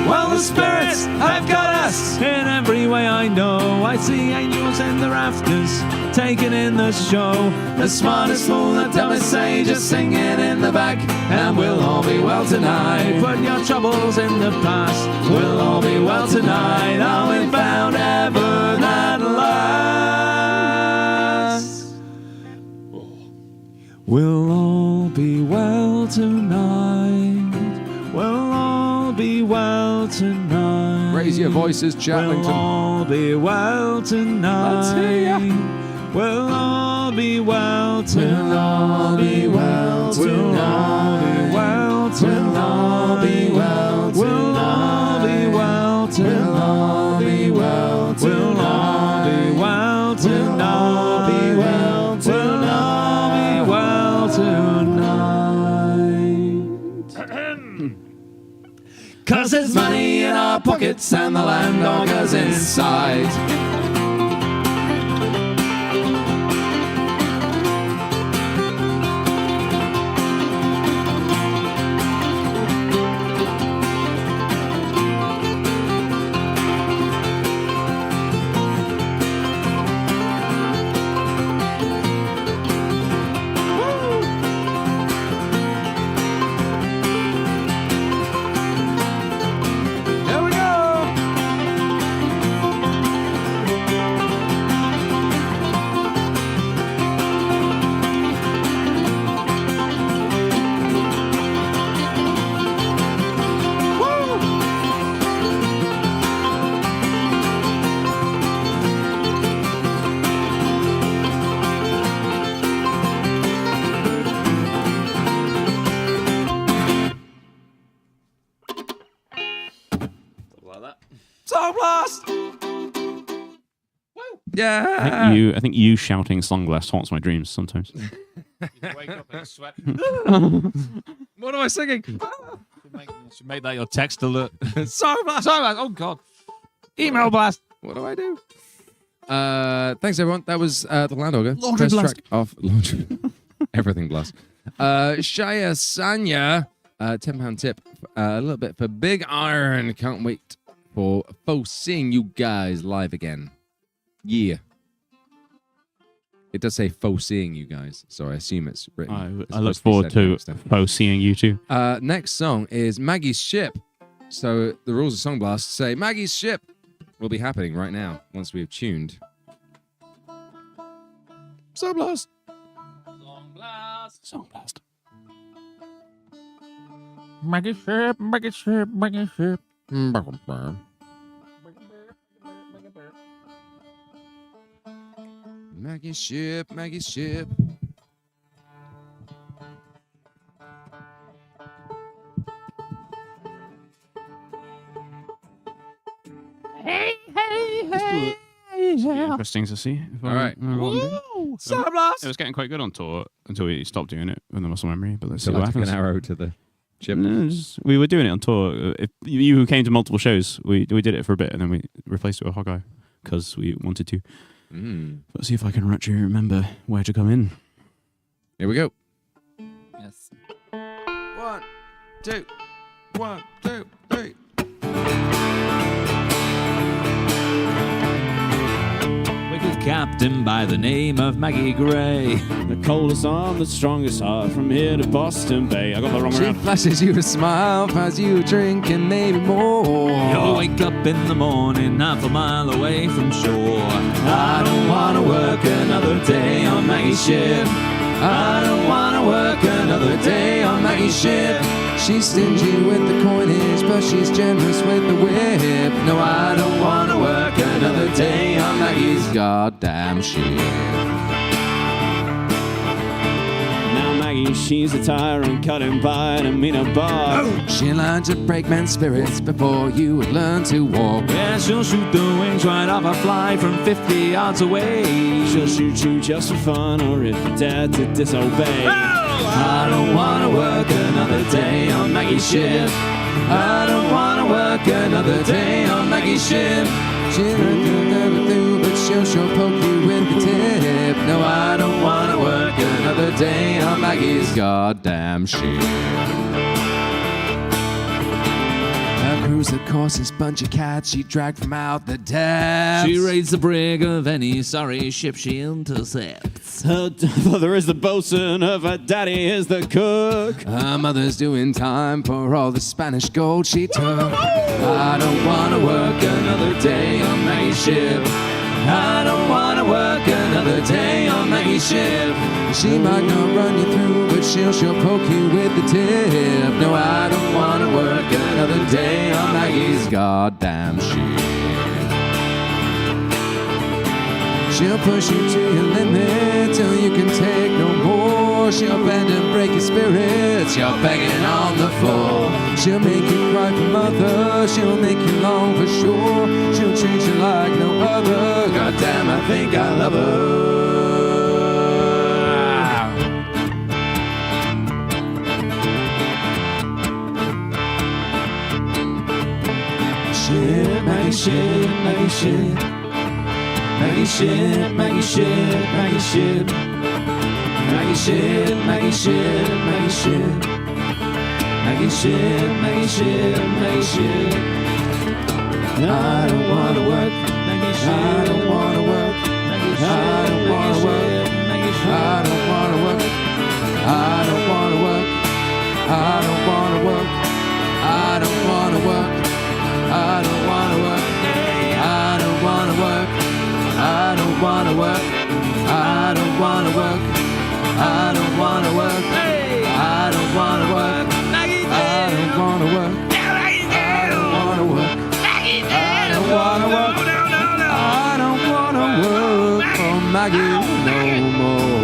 Well, the spirits have got us in every way I know. I see angels in the rafters, taking in the show. The smartest fool, the dumbest sage, just singing in the back. And we'll all be well tonight. Put your troubles in the past. We'll all be well tonight. Are we found heaven at last? We'll all be well tonight. We'll all be well tonight. Raise your voices, We'll Chaplington. all be well tonight. Let's hear ya. We'll all be well tonight. We'll all be well tonight. We'll all be well tonight. We'll all be well tonight. We'll all be well tonight. We'll all be well tonight. We'll all be well tonight. We'll all be well tonight. Cause there's money in our pockets and the Landoger's inside. Here we go. about that. Song Blast! Yeah! I think you shouting Song Blast haunts my dreams sometimes. Wake up and sweat. What am I singing? Should make that your text alert. Song Blast! Sorry, man. Oh, God. Email blast. What do I do? Thanks, everyone. That was the Landoger. Laundry First blast. track off Laundry. Everything blast. Shaya Sanya, £10 tip. A little bit for Big Iron. Can't wait for seeing you guys live again. Yeah. It does say seeing you guys, so I assume it's written. I look forward to seeing you too. Next song is Maggie's Ship. So the rules of Song Blast say Maggie's Ship will be happening right now once we've tuned. Song Blast. Song Blast. Maggie ship, Maggie ship, Maggie ship. Maggie's Ship, Maggie's Ship. Interesting to see. All right. Song Blast! It was getting quite good on tour until we stopped doing it with the muscle memory. But let's So see what I took an happens. arrow to the chip. No, we were doing it on tour. If you who came to multiple shows, we did it for a bit and then we replaced it with Hog-Eye because we wanted to. Let's see if I can actually remember where to come in. Here we go. Yes. 1, 2, 1, 2, 3. Wicked captain by the name of Maggie Gray. The coldest arm, the strongest heart from here to Boston Bay. I got the wrong She round. flashes you a smile as you drink and maybe more. You'll wake up in the morning, half a mile away from shore. I don't wanna work another day on Maggie's ship. I don't wanna work another day on Maggie's ship. She's stingy with the coinage, but she's generous with the whip. No, I don't wanna work another day on Maggie's. Goddamn shit. Now Maggie, she's a tyrant, cutting by to mean a bar. She learned to break men's spirits before you would learn to walk. Yeah, she'll shoot the wings right off a fly from 50 yards away. She'll shoot you just for fun, or if you dare to disobey. I don't wanna work another day on Maggie's ship. I don't wanna work another day on Maggie's ship. She learned everything, but she'll poke you with the tip. No, I don't wanna work another day on Maggie's. Goddamn shit. A cruiser courses bunch of cats she dragged from out the depths. She raids the brig of any sorry ship she intercepts. Her father is the bosun, her daddy is the cook. Her mother's doing time for all the Spanish gold she took. I don't wanna work another day on Maggie's ship. I don't wanna work another day on Maggie's ship. She might not run you through, but she'll poke you with the tip. No, I don't wanna work another day on Maggie's. Goddamn shit. She'll push you to your limit till you can take no more. She'll bend and break your spirits. You're begging on the floor. She'll make you cry for mother. She'll make you long for sure. She'll treat you like no other. Goddamn, I think I love her. Ship, Maggie ship, Maggie ship. Maggie ship, Maggie ship, Maggie ship. Maggie ship, Maggie ship, Maggie ship. Maggie ship, Maggie ship, Maggie ship. I don't wanna work. I don't wanna work. I don't wanna work. I don't wanna work. I don't wanna work. I don't wanna work. I don't wanna work. I don't wanna work. I don't wanna work. I don't wanna work. I don't wanna work. I don't wanna work. I don't wanna work. I don't wanna work. I don't wanna work. I don't wanna work. I don't wanna work for Maggie no more.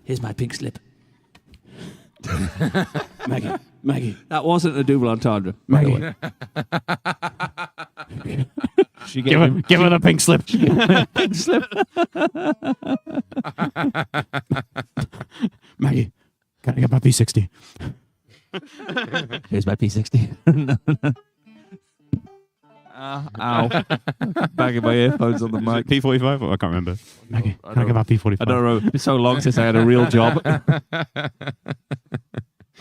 Here's my pink slip. Maggie. That wasn't a double entendre. By the way. She gave him Give her the pink slip. pink slip. Maggie, can I get my P60? Here's my P60. Ow. Banging my earphones on the mic. P45? I can't remember. Maggie, can I get my P45? I don't know. It's so long since I had a real job.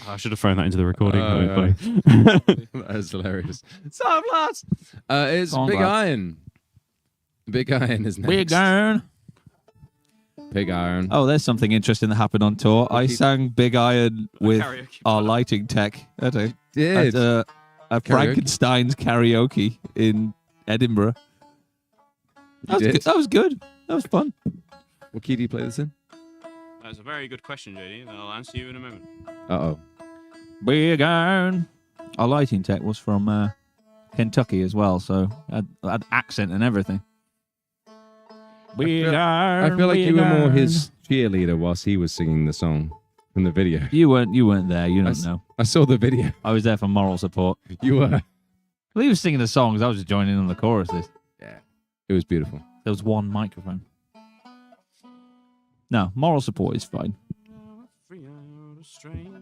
I should have thrown that into the recording. That would be funny. That is hilarious. So lads. It's Go on, Big lad. Iron. Big Iron is next. Big Iron. Big Iron. Oh, there's something interesting that happened on tour. I sang Big Iron with karaoke. our lighting tech at a Did. Frankenstein's karaoke in Edinburgh. That did? was good. That was fun. What key do you play this in? That's a very good question, JD. I'll answer you in a moment. Uh-oh. Big Iron. Our lighting tech was from Kentucky as well, so had accent and everything. Big Iron. I feel like Big you were more Iron. his cheerleader whilst he was singing the song from the video. You weren't there. You don't know. I saw the video. I was there for moral support. You were. Well, he was singing the songs. I was just joining in on the choruses. Yeah. It was beautiful. There was one microphone. No, moral support is fine.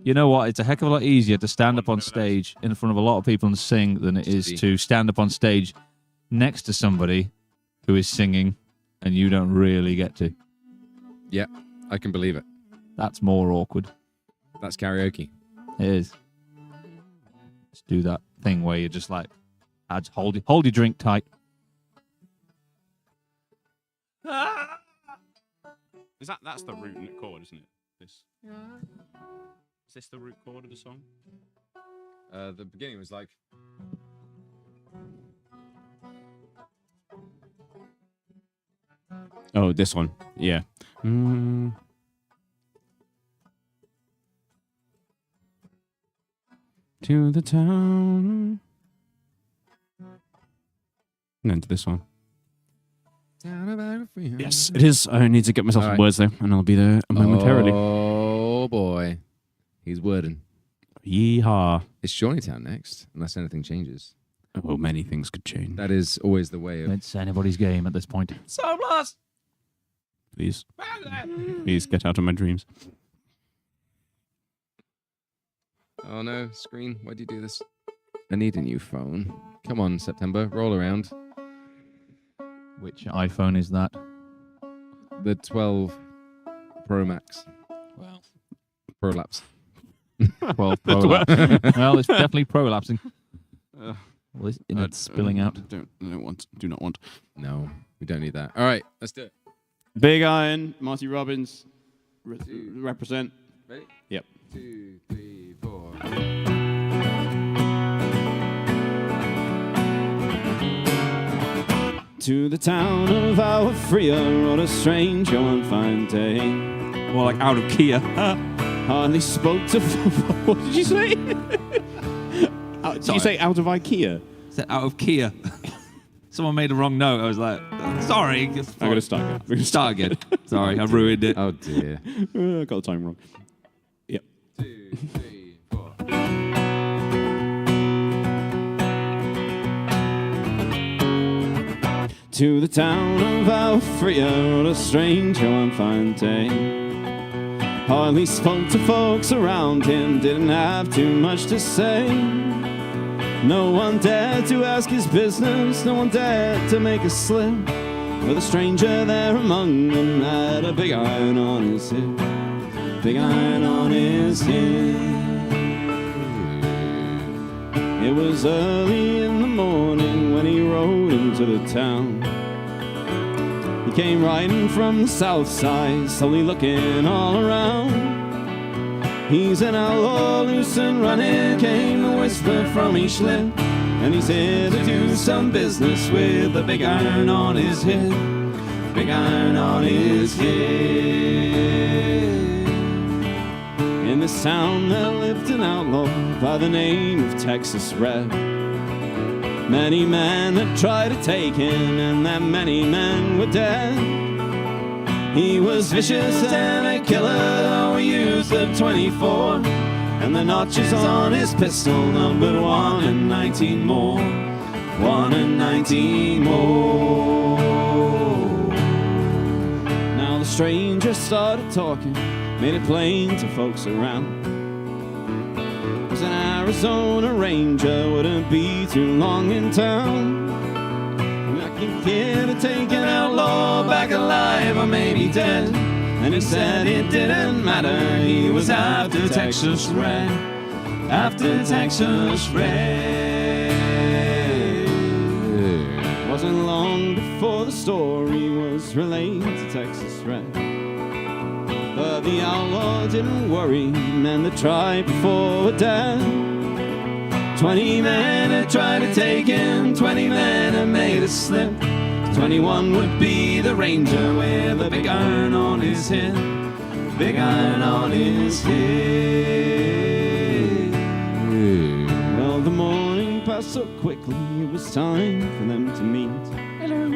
You know what? It's a heck of a lot easier to stand up on stage in front of a lot of people and sing than it is to stand up on stage next to somebody who is singing and you don't really get to. Yeah, I can believe it. That's more awkward. That's karaoke. It is. Let's do that thing where you're just like, hold your drink tight. That's the root chord, isn't it? Is this the root chord of the song? The beginning was like... Oh, this one. Yeah. To the town. And then to this one. Yes, it is. I need to get myself some words there, and I'll be there momentarily. Oh, boy. He's wording. Yeehaw. It's Shawneetown next, unless anything changes. Oh, many things could change. That is always the way of... It's anybody's game at this point. So blast! Please. Please get out of my dreams. Oh, no. Screen, why'd you do this? I need a new phone. Come on, September. Roll around. Which iPhone is that? The 12 Pro Max. Well, Prolapse. 12 prolapse. Well, it's definitely prolapsing. Well, it's spilling out. Do not want. No, we don't need that. All right, let's do it. Big Iron, Marty Robbins, represent. Ready? Yep. 2, 3, 4. To the town of our Freya rode a strange and fine day. More like out of Kia. Hardly spoke to... What did you say? Did you say out of IKEA? Is out of Kia? Someone made a wrong note. I was like, sorry. I'm going to start again. Start again. Sorry, I ruined it. Oh, dear. I got the time wrong. Yep. 2, 3, 4. To the town of our Freya rode a strange and fine day. Hardly spoke to folks around him, didn't have too much to say. No one dared to ask his business, no one dared to make a slip. But a stranger there among them had a big iron on his hip. Big iron on his hip. It was early in the morning when he rode into the town. He came riding from the south side, slowly looking all around. He's an outlaw, loose and running, came a whisper from each lip. And he's here to do some business with a big iron on his hip. Big iron on his hip. In this town there lived an outlaw by the name of Texas Red. Many men had tried to take him, and that many men were dead. He was vicious and a killer, though a youth of 24. And the notches on his pistol numbered 1 and 19 more. 1 and 19 more. Now the stranger started talking, made it plain to folks around. It was an Arizona Ranger, wouldn't be too long in town. Like a kid had taken outlaw back alive or maybe dead. And he said it didn't matter, he was after Texas Red. After Texas Red. Wasn't long before the story was relayed to Texas Red. But the outlaw didn't worry, men that tried before were dead. 20 men had tried to take him, 20 men had made a slip. 21 would be the ranger with a big iron on his head. Big iron on his head. Well, the morning passed so quickly, it was time for them to meet. Hello.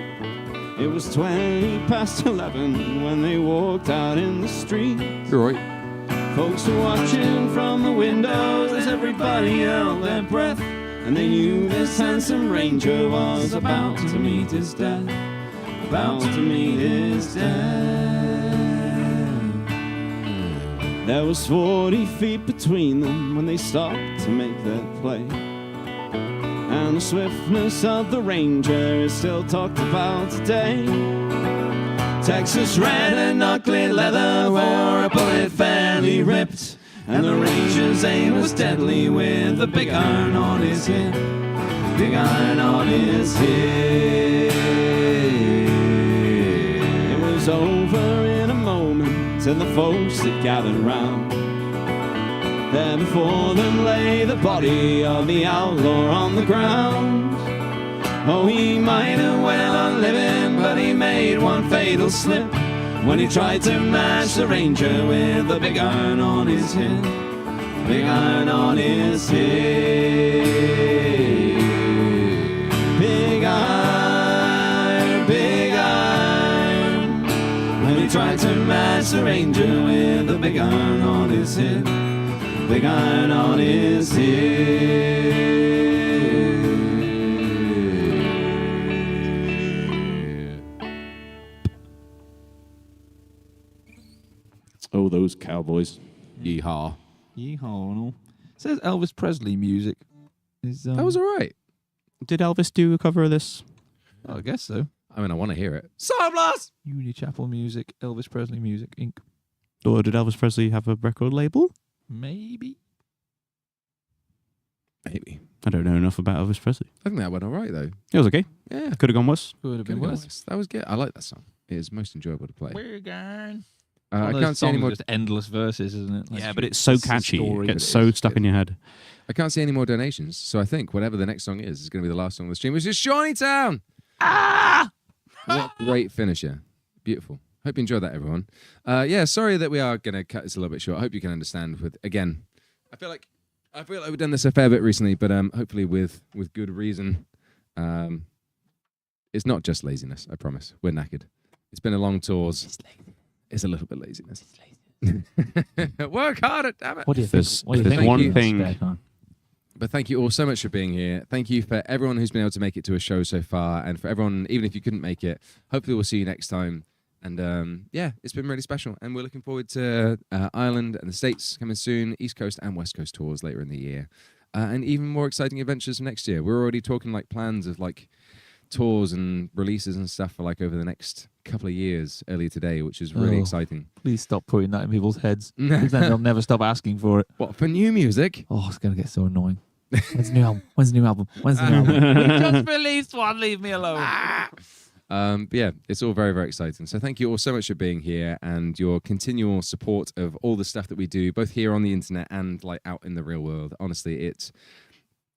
It was 20 past 11 when they walked out in the street. You're right. Folks were watching from the windows as everybody held their breath. And they knew this handsome ranger was about to meet his death. About to meet his death. There was 40 feet between them when they stopped to make their play. And the swiftness of the ranger is still talked about today. Texas Red and knuckly leather wore a bullet fairly ripped. And the ranger's aim was deadly with a big iron on his hip. Big iron on his hip. It was over in a moment and the folks that gathered round. There before them lay the body of the outlaw on the ground. Oh, he might have went on living, but he made one fatal slip when he tried to match the ranger with a big iron on his head. Big iron on his head. Big iron, big iron. When he tried to match the ranger with a big iron on his head. Big iron on his head. Oh, those cowboys. Yeehaw. Yeehaw and all. It says Elvis Presley music. That was all right. Did Elvis do a cover of this? I guess so. I mean, I want to hear it. Sound Blast! Unichapel Music, Elvis Presley Music, Inc. Or did Elvis Presley have a record label? Maybe. Maybe. I don't know enough about Elvis Presley. I think that went all right, though. It was okay. Yeah. Could have gone worse. Could have been Could've gone worse. worse. That was good. I like that song. It is most enjoyable to play. We're gone. I can't see any more. Just endless verses, isn't it? Yeah, but it's so It's a catchy. story, It but gets it so is stuck good. in your head. I can't see any more donations, so I think whatever the next song is going to be the last song on the stream, which is Shawneetown. Ah! What a great finisher. Beautiful. Hope you enjoyed that, everyone. Yeah, sorry that we are going to cut this a little bit short. I hope you can understand. Again, I feel like we've done this a fair bit recently, but hopefully with good reason. It's not just laziness, I promise. We're knackered. It's been a long tour. It's a little bit laziness. Work harder, damn it. What do you think? What do you There's think? one of thing- spare time? But thank you all so much for being here. Thank you for everyone who's been able to make it to a show so far. And for everyone, even if you couldn't make it, hopefully we'll see you next time. And yeah, it's been really special. And we're looking forward to Ireland and the States coming soon, East Coast and West Coast tours later in the year. And even more exciting adventures next year. We're already talking like plans of like tours and releases and stuff for like over the next couple of years earlier today, which is really exciting. Please stop putting that in people's heads. Because then they'll never stop asking for it. What, for new music? Oh, it's going to get so annoying. When's the new album? When's the new album? When's the new album? We just released one. Leave me alone. But yeah, it's all very, very exciting. So thank you all so much for being here and your continual support of all the stuff that we do, both here on the internet and like out in the real world. Honestly,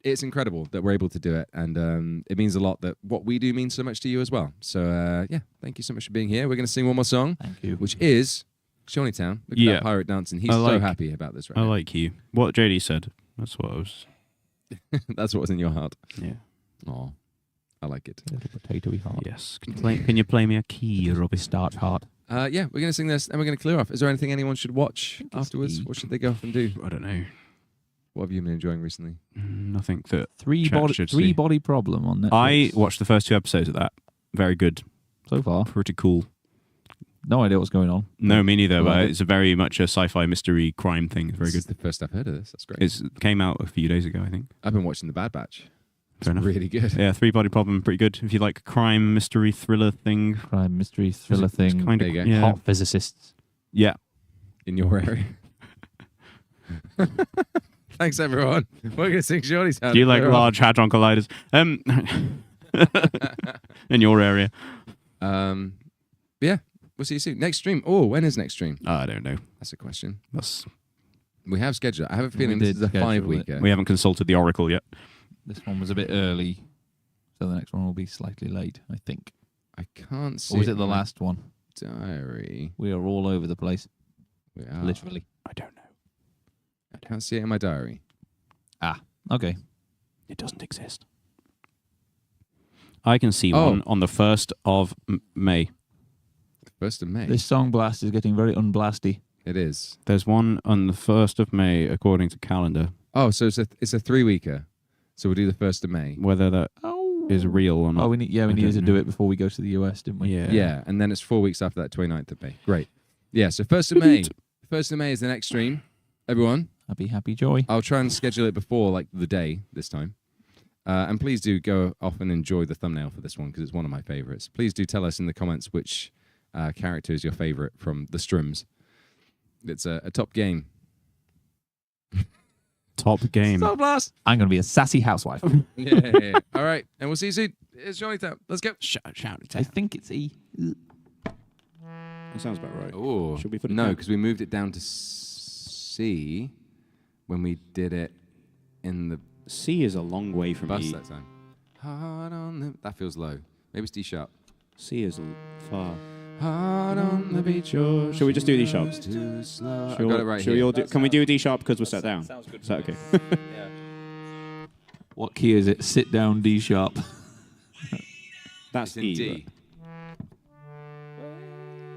it's incredible that we're able to do it. And it means a lot that what we do means so much to you as well. So yeah, thank you so much for being here. We're going to sing one more song. Thank you. Which is Shawneetown. Look at that pirate dancing. He's so happy about this right I now. like you. What JD said. That's what I was. That's what's in your heart. Yeah. Oh, I like it. Little potatoey heart. Yes. Can you play me a key, Robbie? Start heart. Yeah, we're going to sing this and we're going to clear off. Is there anything anyone should watch afterwards? What should they go off and do? I don't know. What have you been enjoying recently? Nothing that Three chat should see. body problem on Netflix. I watched the first 2 episodes of that. Very good. so far. Pretty cool. No idea what's going on. No, me neither. Well, But it's a very much a sci-fi mystery crime thing. It's very This is good. the first I've heard of this. That's great. It came out a few days ago, I think. I've been watching The Bad Batch. It's Fair enough. really good. Yeah, 3 Body Problem, pretty good. If you like crime, mystery, thriller thing. Crime, mystery, thriller thing. Kind There of, you go. yeah. Hot physicists. Yeah. In your area. Thanks, everyone. We're going to sing Shawneetown. Do you like large hadron colliders? In your area. Yeah, we'll see you soon. Next stream. Oh, when is next stream? I don't know. That's a question. That's, We have scheduled. I have a We feeling this did is a schedule 5-weeker. we haven't consulted the Oracle yet. This one was a bit early, so the next one will be slightly late, I think. I can't see. Or was it in the my last one? diary? We are all over the place, We are. literally. I don't know. I can't see it in my diary. Okay. It doesn't exist. I can see Oh. one on the 1st of May. 1st of May. This song blast is getting very unblasty. It is. There's one on the 1st of May, according to calendar. Oh, so it's a 3-weeker. So we'll do the 1st of May. Whether that Oh. is real or not. Oh, we I needed to don't do know. it before we go to the US, didn't we? Yeah. Yeah, and then it's 4 weeks after that, 29th of May. Great. Yeah, so 1st of May. 1st of May is the next stream. Everyone, Happy joy. I'll try and schedule it before like the day this time. And please do go off and enjoy the thumbnail for this one because it's one of my favorites. Please do tell us in the comments which character is your favorite from the Strims. It's a top game. Top game. Stop blast. I'm going to be a sassy housewife. Yeah. All right, and we'll see you soon. It's Shawneetown. Let's go. Shout it. I think it's E. That sounds about right. Oh, Should we put it no, down? because we moved it down to C when we did it in the C is a long way from bus E. that time. Hard on the... That feels low. Maybe it's D sharp. C is far. Hard on the beach. Should we just do D sharp? Too slow. Should I've got it right should here. we all do, can we do a D sharp because we're sat down? Sounds good. Is that okay? What key is it? Sit down D sharp. That's It's in E. D.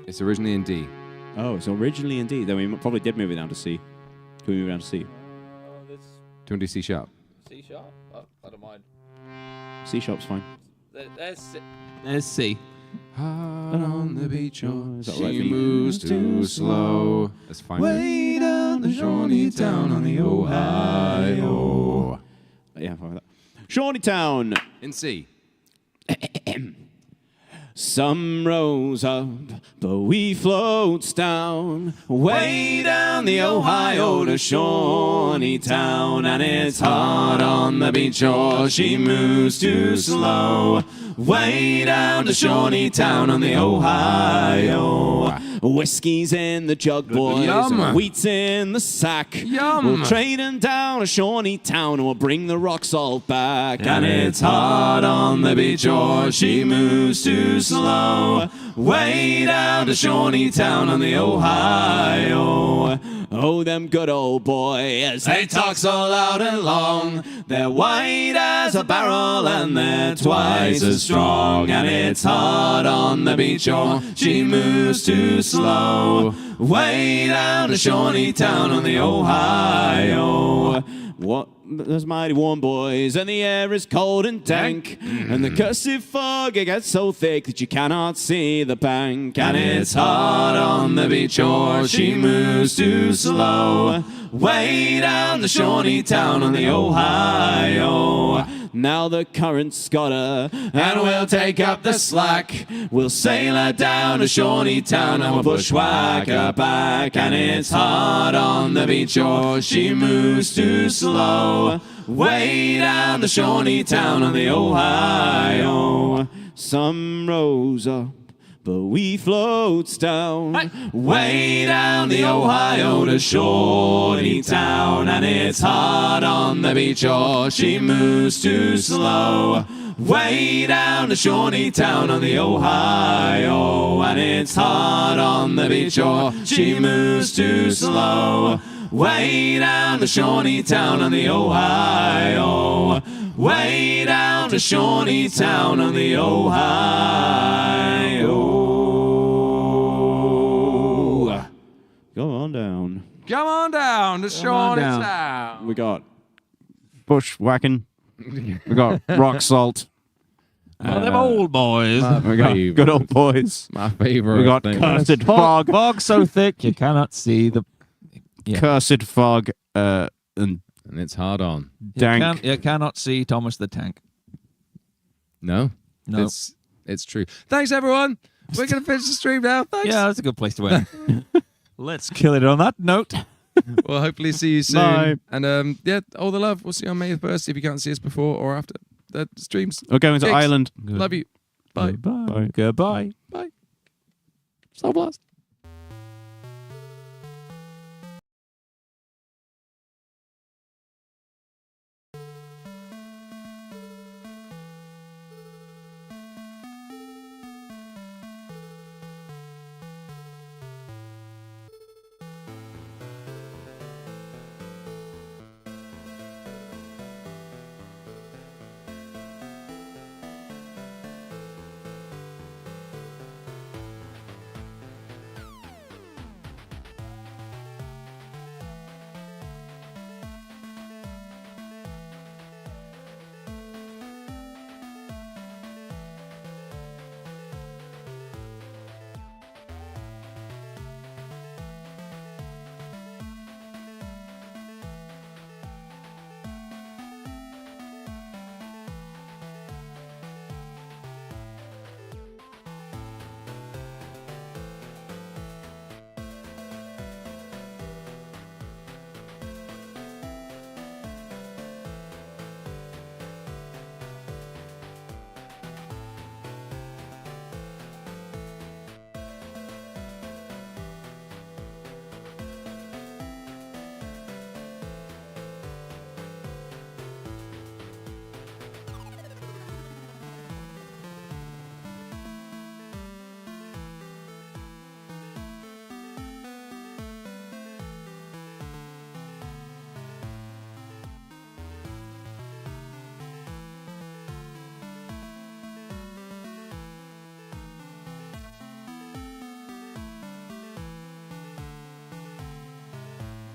It's originally in D. but- Oh, it's originally in D. Then we probably did move it down to C. Can we move it down to C? Do you want to do C sharp? C sharp? I don't mind. C sharp's fine. There's C. Hard on the beach, oh, Is that right she for you? moves too slow. That's fine. Way down the Shawneetown on the Ohio. Yeah, I'm fine with that. Shawneetown. In C. Sun rose up, but we floats down, way down the Ohio to Shawneetown, and it's hard on the beach, or she moves too slow. Way down to Shawneetown on the Ohio. Whiskey's in the jug, boys, Yum. and wheat's in the sack. Yum. We'll trade 'em down to Shawneetown, and we'll bring the rock salt back. And it's hard on the beach, or she moves too slow. Way down to Shawneetown on the Ohio. Oh, them good old boys, they talk so loud and long. They're white as a barrel and they're twice as strong. And it's hard on the beach, or she moves too slow. Way down to Shawneetown on the Ohio. What? There's mighty warm, boys, and the air is cold and dank, and the cursed fog it gets so thick that you cannot see the bank. And it's hard on the beach, or she moves too slow. Way down to Shawneetown on the Ohio. Now the current's got her, and we'll take up the slack. We'll sail her down to Shawneetown, and we'll bushwhack her back. And it's hard on the beach, or she moves too slow. Way down to Shawneetown on the Ohio. Sun rose up, but we floats down, way down the Ohio to Shawneetown. And it's hard on the beach, or she moves too slow. Way down to Shawneetown on the Ohio. And it's hard on the beach, or she moves too slow. Way down to Shawneetown on the Ohio. Way down to Shawneetown on the Ohio. down. Come on down to on down. Shawneetown. We got bushwhacking. We got rock salt. Oh, them old boys. We got good old boys. My favorite. We got thing. cursed fog. Fog so thick you cannot see the. Yeah. Cursed fog. And And it's hard on. dank. You cannot see Thomas the Tank. No. No. It's true. Thanks, everyone. We're going to finish the stream now. Thanks. Yeah, that's a good place to end. Let's kill it on that note. We'll hopefully see you soon. Bye. And yeah, all the love. We'll see you on May the 1st if you can't see us before or after the streams. We're going to Gigs. Ireland. Love you. Bye. Goodbye. Goodbye. Bye. So blessed.